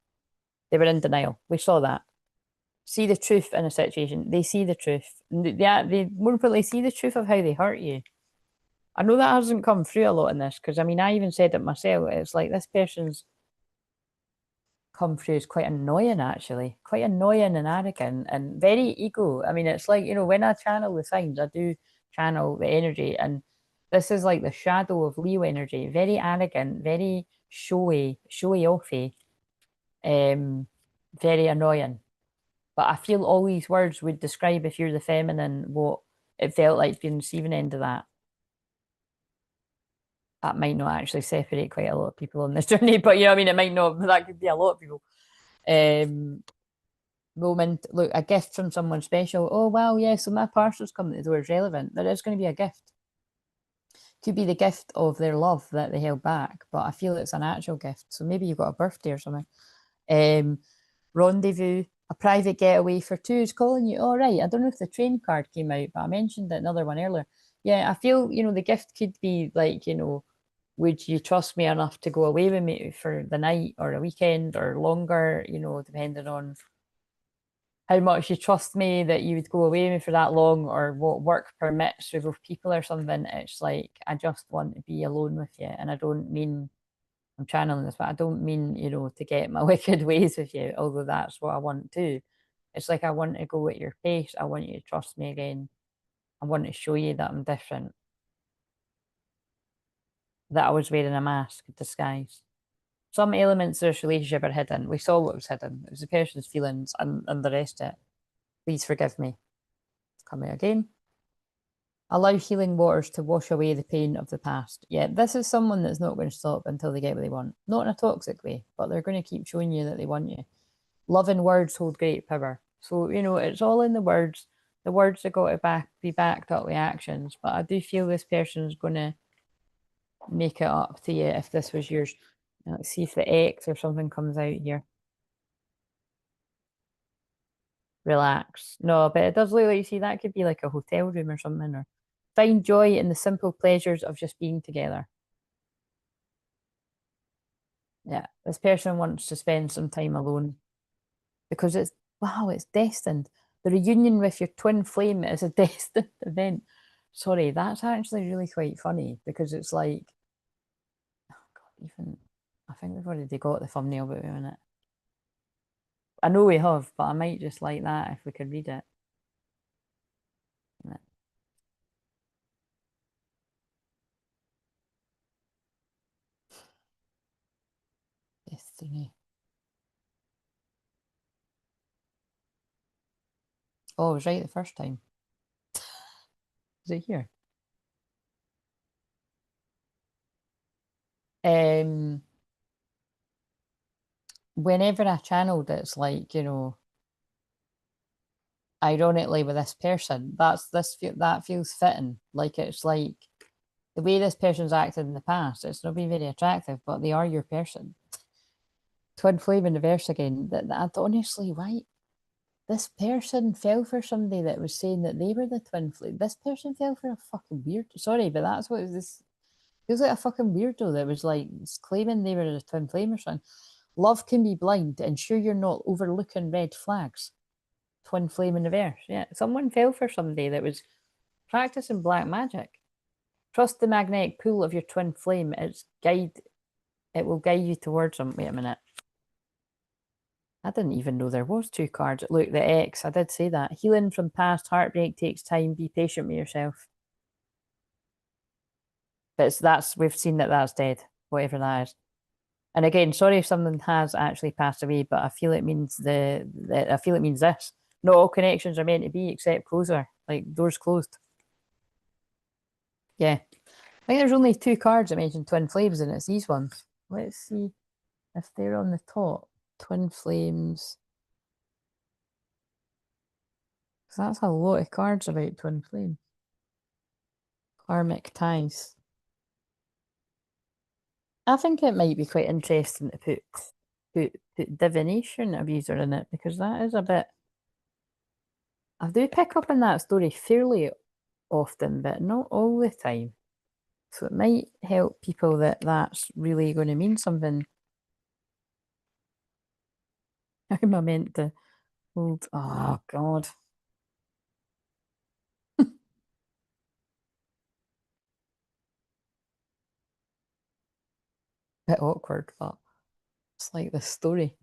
They were in denial. We saw that. See the truth in a situation. They see the truth. They more importantly see the truth of how they hurt you. I know that hasn't come through a lot in this because I mean I even said it myself. It's like this person's come through as quite annoying actually, quite annoying and arrogant and very ego. I mean it's like, you know, when I channel the signs, I do channel the energy, and this is like the shadow of Leo energy. Very arrogant, very showy offy, very annoying. But I feel all these words would describe, if you're the feminine, what it felt like being receiving end of that. That might not actually separate quite a lot of people on this journey, but you know, I mean, it might not, that could be a lot of people. Moment, look, a gift from someone special. Oh, wow, yeah, so my parcel's coming to the door is relevant. There is going to be a gift. Could be the gift of their love that they held back, but I feel it's an actual gift. So maybe you've got a birthday or something. Rendezvous, a private getaway for two is calling you. All right, I don't know if the train card came out, but I mentioned another one earlier. Yeah, I feel, you know, the gift could be like, you know, would you trust me enough to go away with me for the night or a weekend or longer, you know, depending on how much you trust me that you would go away with me for that long, or what work permits with people or something. It's like, I just want to be alone with you. And I don't mean, I'm channeling this, but I don't mean, you know, to get my wicked ways with you, although that's what I want to. It's like I want to go at your pace. I want you to trust me again. I want to show you that I'm different. That I was wearing a mask, a disguise. Some elements of this relationship are hidden. We saw what was hidden. It was the person's feelings and the rest of it. Please forgive me. It's coming again. Allow healing waters to wash away the pain of the past. Yeah, this is someone that's not going to stop until they get what they want. Not in a toxic way, but they're going to keep showing you that they want you. Loving words hold great power. So, you know, it's all in the words. The words have got to be backed up with actions. But I do feel this person's going to make it up to you if this was yours. Let's see if the X or something comes out here. Relax. No, but it does look like, you see, that could be like a hotel room or something. Or find joy in the simple pleasures of just being together. Yeah, this person wants to spend some time alone because it's, wow, it's destined. The reunion with your twin flame is a destined event. Sorry, that's actually really quite funny because it's like, oh God, even, I think we've already got the thumbnail, but wait a minute. I know we have, but I might just like that if we could read it. Destiny. Oh, I was right the first time. Is it here? Whenever I channeled, it's like, you know, ironically with this person, that feels fitting. Like it's like The way this person's acted in the past, it's not been very attractive, but they are your person. Twin flame in reverse again. That honestly, why this person fell for somebody that was saying that they were the twin flame. This person fell for a fucking weird. Sorry, but that's what this feels like, a fucking weirdo that was like claiming they were a twin flame or something. Love can be blind. Ensure you're not overlooking red flags. Twin flame in reverse. Yeah, someone fell for somebody that was practicing black magic. Trust the magnetic pull of your twin flame. It will guide you towards them. Wait a minute. I didn't even know there was two cards. Look, the X, I did say that. Healing from past heartbreak takes time. Be patient with yourself. But we've seen that that's dead, whatever that is. And again, sorry if someone has actually passed away, but I feel it means I feel it means this. Not all connections are meant to be except closer, like doors closed. Yeah. I think there's only two cards that mention twin flames, and it's these ones. Let's see if they're on the top. Twin flames. So that's a lot of cards about twin flames. Karmic ties. I think it might be quite interesting to put divination abuser in it, because that is a bit. I do pick up on that story fairly often, but not all the time. So it might help people that that's really going to mean something. How am I meant to hold? Oh, God. Bit awkward, but it's like this story.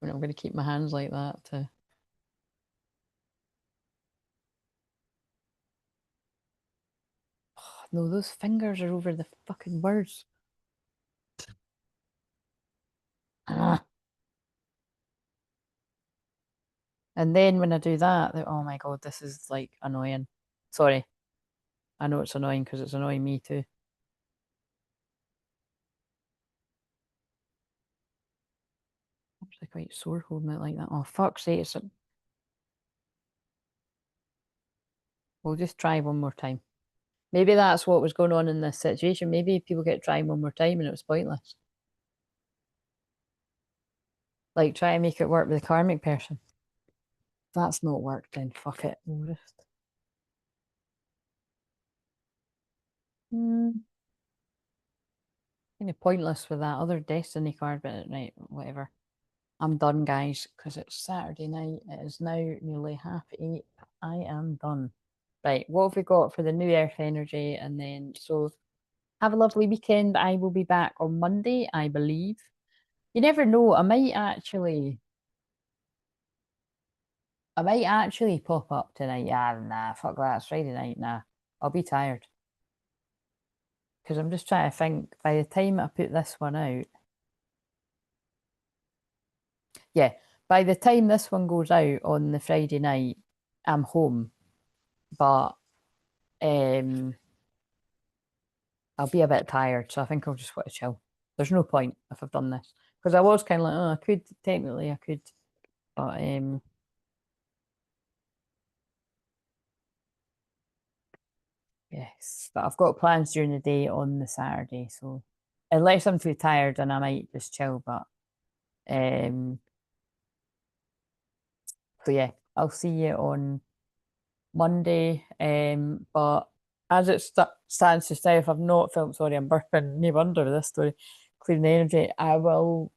I'm going to keep my hands like that to. Oh, no, those fingers are over the fucking words. Ah. And then when I do that, oh my God, this is like annoying. Sorry. I know it's annoying because it's annoying me too. I'm actually quite sore holding it like that. Oh, fuck's sake. We'll just try one more time. Maybe that's what was going on in this situation. Maybe people get trying one more time and it was pointless. Like, try and make it work with the karmic person. If that's not worked, then fuck it. We'll just. Kind of pointless with that other destiny card, but right, whatever. I'm done, guys, because it's Saturday night. It is now nearly 8:30. I am done. Right, what have we got for the new earth energy? And then, so have a lovely weekend. I will be back on Monday, I believe. You never know. I might actually pop up tonight. Yeah, nah, fuck that. It's Friday night. Nah, I'll be tired. Because I'm just trying to think, by the time I put this one out, yeah, by the time this one goes out on the Friday night, I'm home. But I'll be a bit tired, so I think I'll just want to chill. There's no point if I've done this. Because I was kind of like, oh, I could. But yes. But I've got plans during the day on the Saturday, so unless I'm too tired, then I might just chill. But so yeah, I'll see you on Monday. But as it stands just now, if I've not filmed, sorry, I'm burping. No wonder with this story, clearing the energy. I will.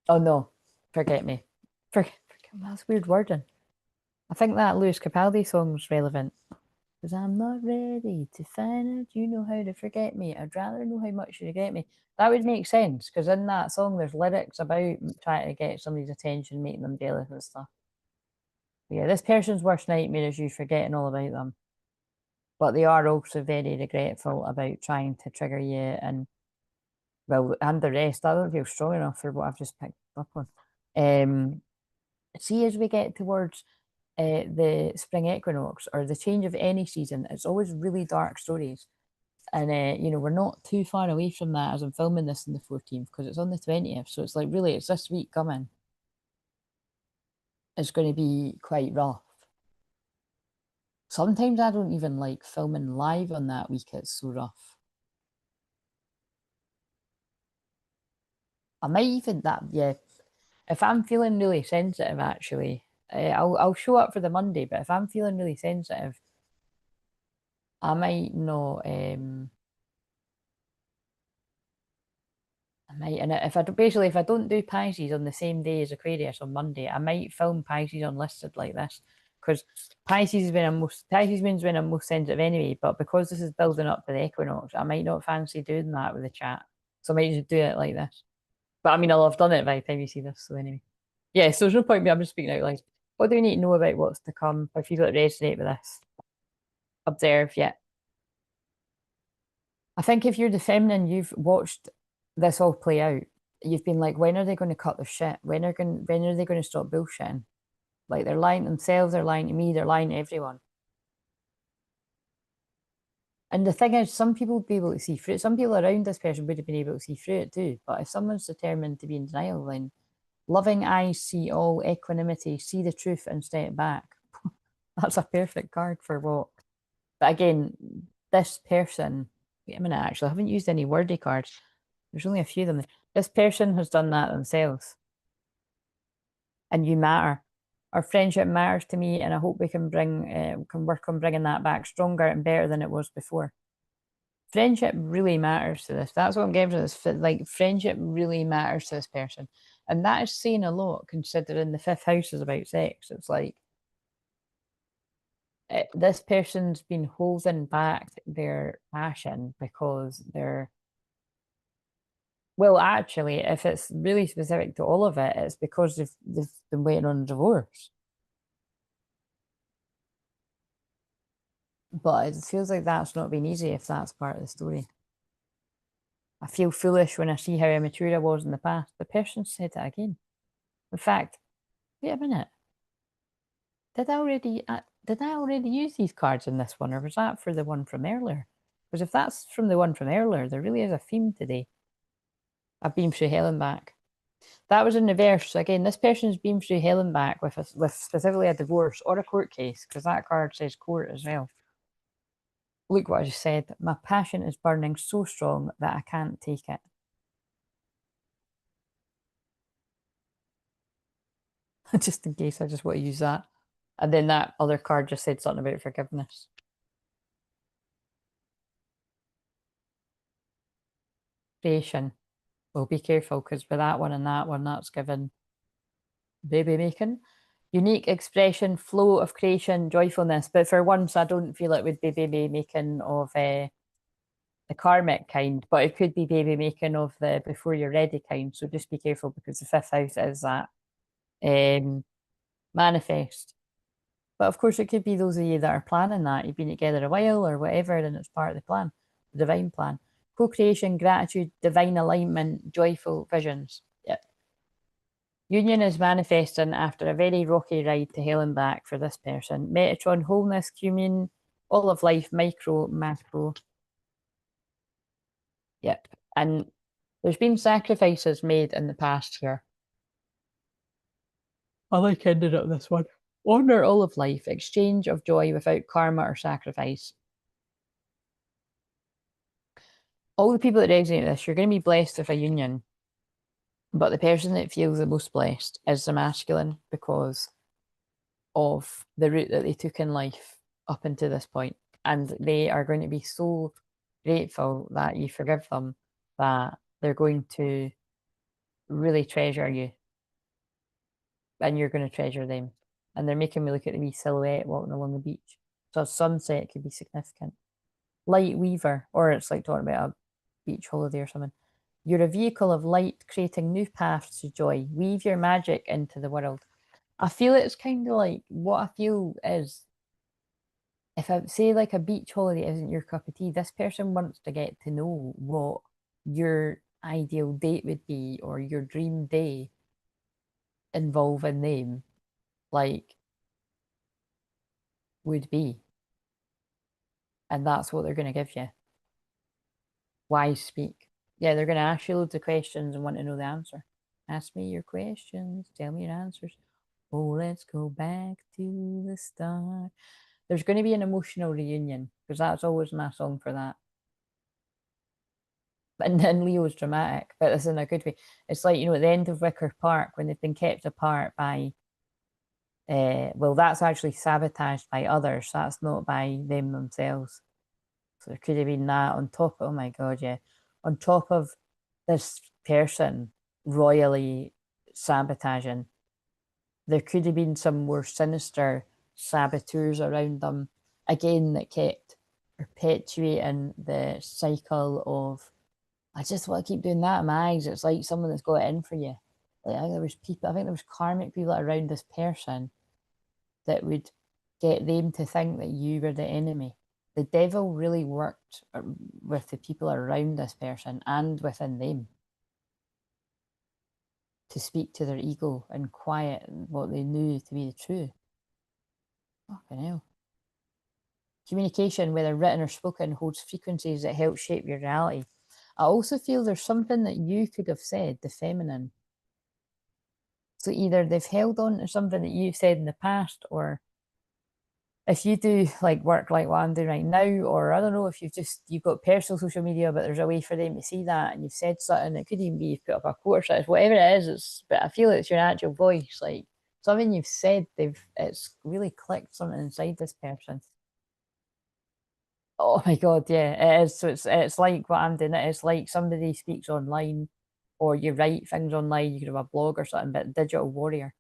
Oh no, forget me. Forget that's weird wording. I think that Lewis Capaldi song's relevant. Because I'm not ready to find out you know how to forget me. I'd rather know how much you regret me. That would make sense, because in that song there's lyrics about trying to get somebody's attention, making them jealous and stuff. But yeah, this person's worst nightmare is you forgetting all about them. But they are also very regretful about trying to trigger you and, well, and the rest. I don't feel strong enough for what I've just picked up on. See, as we get towards the spring equinox or the change of any season, it's always really dark stories. And, you know, we're not too far away from that as I'm filming this on the 14th because it's on the 20th. So it's like, really, it's this week coming. It's going to be quite rough. Sometimes I don't even like filming live on that week. It's so rough. I might even yeah. If I'm feeling really sensitive, actually, I'll show up for the Monday. But if I'm feeling really sensitive, I might not. I might, and if I basically if I don't do Pisces on the same day as Aquarius on Monday, I might film Pisces unlisted like this because Pisces means when I'm most sensitive anyway. But because this is building up to the equinox, I might not fancy doing that with the chat, so I might just do it like this. But I mean, I'll have done it by the time you see this. So anyway, yeah. So there's no point in me. I'm just speaking out loud. What do we need to know about what's to come? If you don't resonate with this, observe. Yeah. I think if you're the feminine, you've watched this all play out. You've been like, when are they going to cut their shit? When are they going to stop bullshitting? Like they're lying to themselves, they're lying to me, they're lying to everyone. And the thing is, some people would be able to see through it. Some people around this person would have been able to see through it too. But if someone's determined to be in denial, then loving eyes see all, equanimity, see the truth and step back. That's a perfect card for what. But again, this person, wait a minute, actually, I haven't used any wordy cards. There's only a few of them. This person has done that themselves. And you matter. Our friendship matters to me, and I hope we can work on bringing that back stronger and better than it was before. Friendship really matters to this. That's what I'm getting from this. Like, friendship really matters to this person. And that is saying a lot, considering the fifth house is about sex. It's like, this person's been holding back their passion because they're, well, actually, if it's really specific to all of it, it's because they've been waiting on a divorce. But it feels like that's not been easy if that's part of the story. I feel foolish when I see how immature I was in the past. The person said it again. In fact, wait a minute. Did I already use these cards in this one, or was that for the one from earlier? Because if that's from the one from earlier, there really is a theme today. I've been through hell and back. That was in reverse. Again, this person's been through hell and back with specifically a divorce or a court case, because that card says court as well. Look what I just said. My passion is burning so strong that I can't take it. Just in case, I just want to use that. And then that other card just said something about forgiveness. Creation. Well, be careful because with that one and that one, that's given baby making. Unique expression, flow of creation, joyfulness. But for once, I don't feel it would be baby making of the karmic kind, but it could be baby making of the before you're ready kind. So just be careful because the fifth house is that manifest. But of course, it could be those of you that are planning that. You've been together a while or whatever, and it's part of the plan, the divine plan. Co-creation, gratitude, divine alignment, joyful visions. Yep. Union is manifesting after a very rocky ride to hell and back for this person. Metatron, wholeness, communion, all of life, micro, macro. Yep. And there's been sacrifices made in the past here. I like ended up this one. Honor all of life, exchange of joy without karma or sacrifice. All the people that resonate with this, you're going to be blessed with a union. But the person that feels the most blessed is the masculine because of the route that they took in life up until this point. And they are going to be so grateful that you forgive them that they're going to really treasure you and you're going to treasure them. And they're making me look at the wee silhouette walking along the beach. So a sunset could be significant. Light weaver, or it's like talking about a beach holiday or something. You're a vehicle of light, creating new paths to joy. Weave your magic into the world. I feel it's kind of like what I feel is if I say like a beach holiday isn't your cup of tea, this person wants to get to know what your ideal date would be or your dream day involving them like would be. And that's what they're going to give you. Why speak? Yeah, they're going to ask you loads of questions and want to know the answer. Ask me your questions. Tell me your answers. Oh, let's go back to the start. There's going to be an emotional reunion because that's always my song for that. And Leo's dramatic, but it's in a good way. It's like, at the end of Wicker Park when they've been kept apart by, well, that's actually sabotaged by others. That's not by them themselves. So there could have been that on top. Oh my God, yeah. On top of this person royally sabotaging, there could have been some more sinister saboteurs around them, again, that kept perpetuating the cycle of, I just want to keep doing that in my eyes. It's like someone that's got it in for you. Like, I think there was karmic people around this person that would get them to think that you were the enemy. The devil really worked with the people around this person and within them to speak to their ego and quiet what they knew to be the truth. Fucking hell. Communication, whether written or spoken, holds frequencies that help shape your reality. I also feel there's something that you could have said, the feminine. So either they've held on to something that you've said in the past, or if you do like work like what I'm doing right now, or I don't know, if you've got personal social media, but there's a way for them to see that and you've said something, it could even be you've put up a quote or something, whatever it is, but I feel it's your natural voice, like something you've said, it's really clicked something inside this person. Oh my God, yeah, it is. So it's like what I'm doing. It's like somebody speaks online, or you write things online. You could have a blog or something, but digital warrior.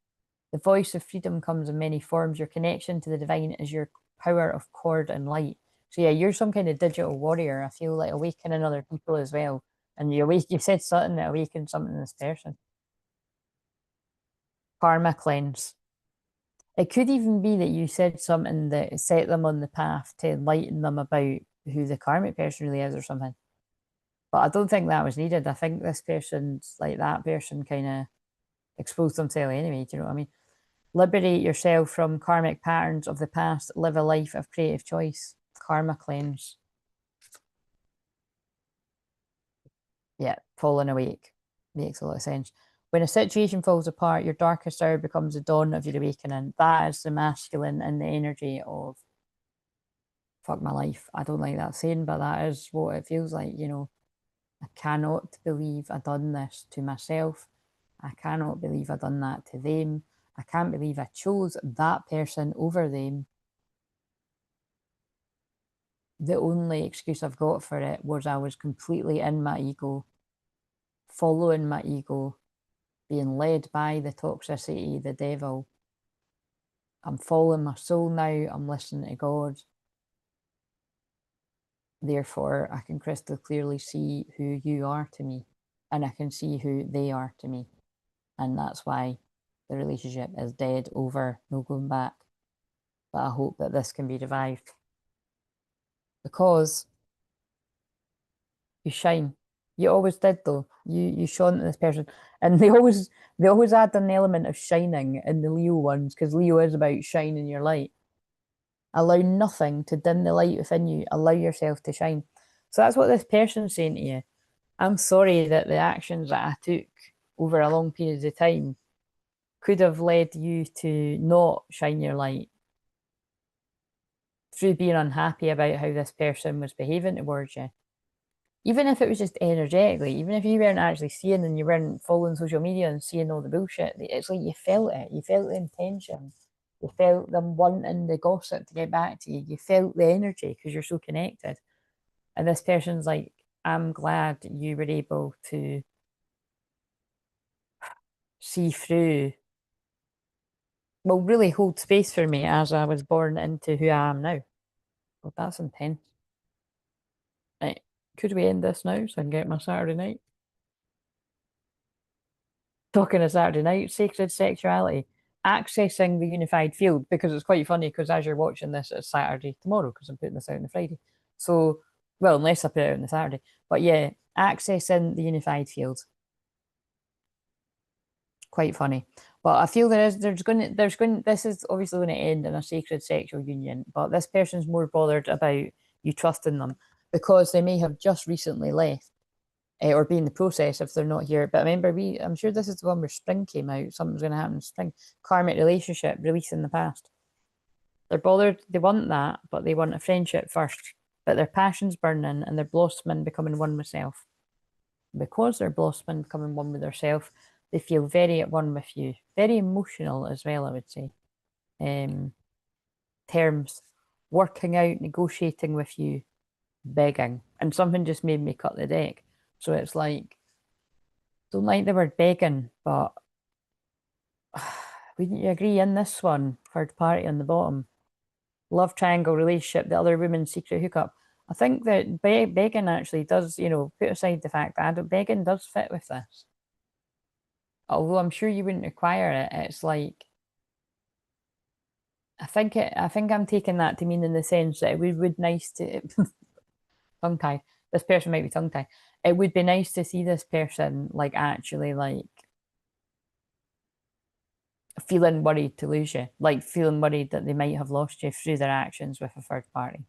The voice of freedom comes in many forms. Your connection to the divine is your power of cord and light. So yeah, you're some kind of digital warrior. I feel like awakening other people as well. And you said something that awakened something in this person. Karma cleanse. It could even be that you said something that set them on the path to enlighten them about who the karmic person really is or something. But I don't think that was needed. I think this person's like that person kind of exposed themselves anyway. Do you know what I mean? Liberate yourself from karmic patterns of the past. Live a life of creative choice. Karma cleanse. Yeah, falling awake. Makes a lot of sense. When a situation falls apart, your darkest hour becomes the dawn of your awakening. That is the masculine and the energy of fuck my life. I don't like that saying, but that is what it feels like, I cannot believe I done this to myself. I cannot believe I done that to them. I can't believe I chose that person over them. The only excuse I've got for it was I was completely in my ego, following my ego, being led by the toxicity, the devil. I'm following my soul now. I'm listening to God. Therefore, I can crystal clearly see who you are to me, and I can see who they are to me. And that's why the relationship is dead, over, no going back. But I hope that this can be revived. Because you shine. You always did though. You shone to this person. And they always add an element of shining in the Leo ones, because Leo is about shining your light. Allow nothing to dim the light within you. Allow yourself to shine. So that's what this person's saying to you. I'm sorry that the actions that I took over a long period of time could have led you to not shine your light through being unhappy about how this person was behaving towards you. Even if it was just energetically, even if you weren't actually seeing and you weren't following social media and seeing all the bullshit, it's like you felt it. You felt the intention. You felt them wanting the gossip to get back to you. You felt the energy because you're so connected. And this person's like, I'm glad you were able to see through, well, really hold space for me as I was born into who I am now. Well, that's intense. Right. Could we end this now so I can get my Saturday night? Talking of Saturday night, sacred sexuality, accessing the unified field, because it's quite funny because as you're watching this, it's Saturday tomorrow because I'm putting this out on the Friday. So, well, unless I put it out on the Saturday. But yeah, accessing the unified field. Quite funny. But I feel this is obviously going to end in a sacred sexual union, but this person's more bothered about you trusting them. because they may have just recently left or be in the process if they're not here. But remember, I'm sure this is the one where spring came out. Something's going to happen in spring. Karmic relationship, release in the past. They're bothered. They want that, but they want a friendship first. But their passion's burning and they're blossoming, becoming one with self. Because they're blossoming, becoming one with their self, they feel very at one with you. Very emotional as well, I would say. Terms, working out, negotiating with you, begging. And something just made me cut the deck. So it's like, don't like the word begging, but wouldn't you agree in this one, third party on the bottom? Love triangle relationship, the other woman's secret hookup. I think that begging actually does, put aside the fact that begging does fit with this. Although I'm sure you wouldn't require it, it's like, I think I'm taking that to mean in the sense that it would nice to tongue tie. This person might be tongue tie. It would be nice to see this person like actually like feeling worried to lose you, like feeling worried that they might have lost you through their actions with a third party.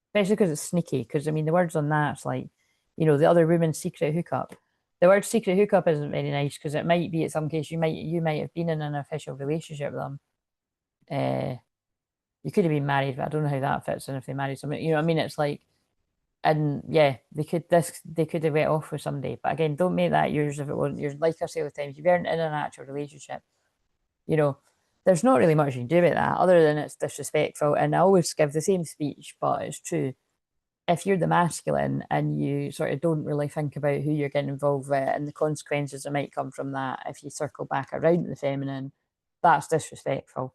Especially because it's sneaky. Because I mean, the words on that's like, the other woman's secret hookup. The word secret hookup isn't very nice because it might be, in some case, you might have been in an official relationship with them. You could have been married, but I don't know how that fits in if they married someone. You know what I mean? It's like, and yeah, they could have went off with somebody. But again, don't make that yours if it wasn't yours. Like I say all the time, if you weren't in an actual relationship, there's not really much you can do about that other than it's disrespectful. And I always give the same speech, but it's true. If you're the masculine and you sort of don't really think about who you're getting involved with and the consequences that might come from that, if you circle back around the feminine, that's disrespectful.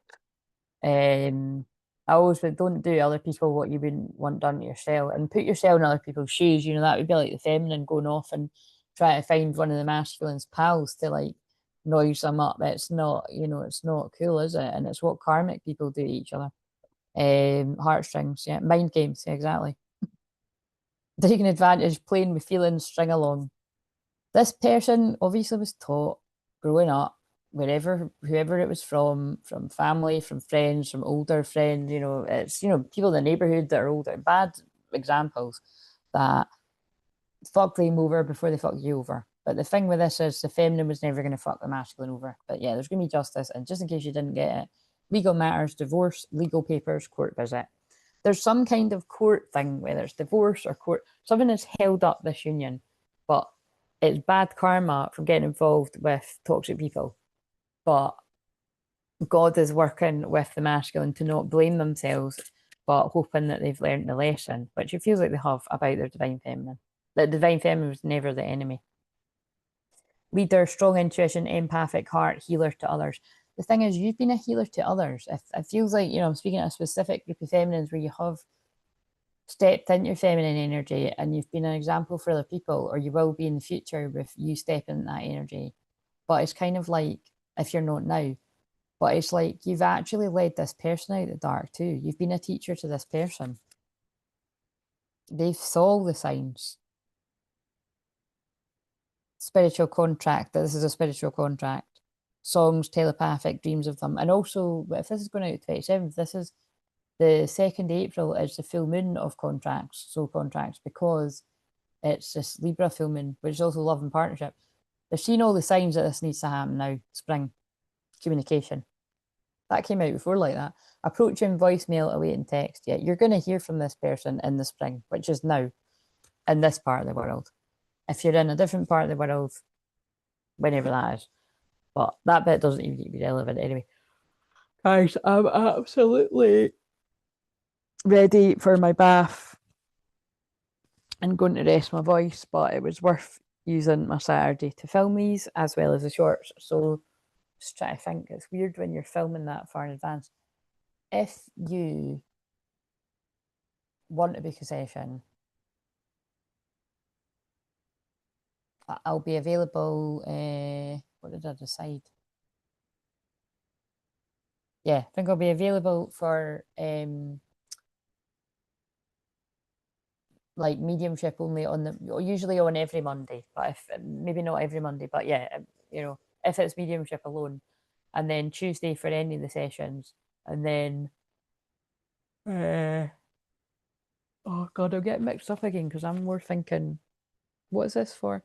I always would don't do other people what you wouldn't want done to yourself, and put yourself in other people's shoes. That would be like the feminine going off and trying to find one of the masculine's pals to like noise them up. It's not, it's not cool, is it? And it's what karmic people do to each other. Heartstrings, yeah, mind games, yeah, exactly. Taking advantage, playing with feelings, string along. This person obviously was taught growing up, whoever it was from family, from friends, from older friends, it's, people in the neighborhood that are older, bad examples that fuck them over before they fuck you over. But the thing with this is the feminine was never going to fuck the masculine over. But yeah, there's going to be justice. And just in case you didn't get it, legal matters, divorce, legal papers, court visit. There's some kind of court thing, whether it's divorce or court, something has held up this union, but it's bad karma from getting involved with toxic people. But God is working with the masculine to not blame themselves, but hoping that they've learned the lesson, which it feels like they have about their divine feminine. The divine feminine was never the enemy. Leader, strong intuition, empathic heart, healer to others. The thing is, you've been a healer to others. It feels like, I'm speaking to a specific group of feminines where you have stepped into your feminine energy and you've been an example for other people, or you will be in the future with you stepping that energy. But it's kind of like, if you're not now, but it's like you've actually led this person out of the dark too. You've been a teacher to this person. They saw all the signs. Spiritual contract. This is a spiritual contract. Songs, telepathic, dreams of them. And also, if this is going out to 27th, this is the 2nd April is the full moon of contracts, soul contracts, because it's this Libra full moon, which is also love and partnership. They're seeing all the signs that this needs to happen now. Spring. Communication. That came out before like that. Approaching voicemail, awaiting text. Yeah, you're going to hear from this person in the spring, which is now, in this part of the world. If you're in a different part of the world, whenever that is. But that bit doesn't even need to be relevant anyway. Guys, I'm absolutely ready for my bath and going to rest my voice, but it was worth using my Saturday to film these as well as the shorts. So just try to think. It's weird when you're filming that far in advance. If you want to book a session, I'll be available. What did I decide? Yeah, I think I'll be available for like mediumship only on usually on every Monday, but if maybe not every Monday, but yeah, if it's mediumship alone, and then Tuesday for any of the sessions, and then Oh god, I'll get mixed up again because I'm more thinking, what is this for?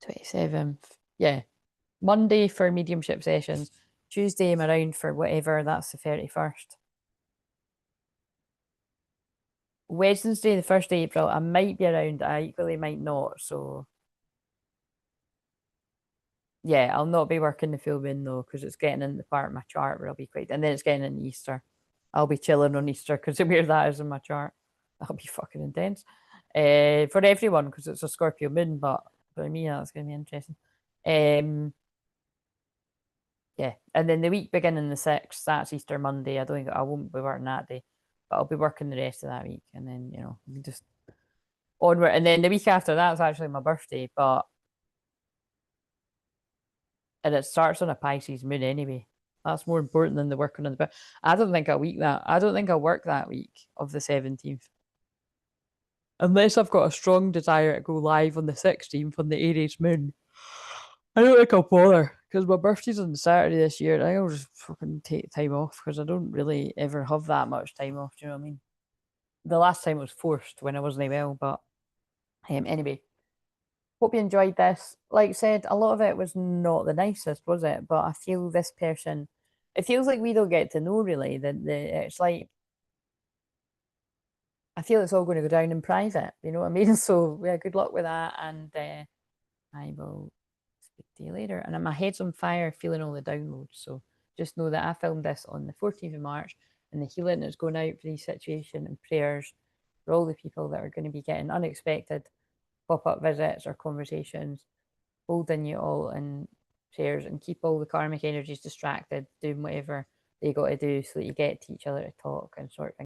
27th. Yeah. Monday for mediumship sessions. Tuesday I'm around for whatever, that's the 31st. Wednesday, the 1st of April, I might be around, I equally might not, so yeah, I'll not be working the full moon though, because it's getting in the part of my chart where I'll be quite, and then it's getting in Easter. I'll be chilling on Easter because of where that is in my chart. That'll be fucking intense. For everyone, because it's a Scorpio moon, but for me, that's going to be interesting. Yeah, and then the week beginning the 6th, that's Easter Monday. I won't be working that day, but I'll be working the rest of that week, and then just onward. And then the week after that's actually my birthday, and it starts on a Pisces moon anyway. That's more important than the working on the. I don't think I'll work that week of the 17th, unless I've got a strong desire to go live on the 16th on the Aries moon. I don't think I'll bother because my birthday's on Saturday this year. I think I'll just fucking take time off because I don't really ever have that much time off. Do you know what I mean? The last time was forced when I wasn't well, but anyway. Hope you enjoyed this. Like I said, a lot of it was not the nicest, was it? But I feel this person, it feels like we don't get to know really. It's like I feel it's all going to go down in private. You know what I mean? So yeah, good luck with that, and I will speak to you later. And my head's on fire, feeling all the downloads. So just know that I filmed this on the 14th of March, and the healing is going out for these situation and prayers for all the people that are going to be getting unexpected pop-up visits or conversations, holding you all in prayers and keep all the karmic energies distracted, doing whatever they got to do so that you get to each other to talk and sort things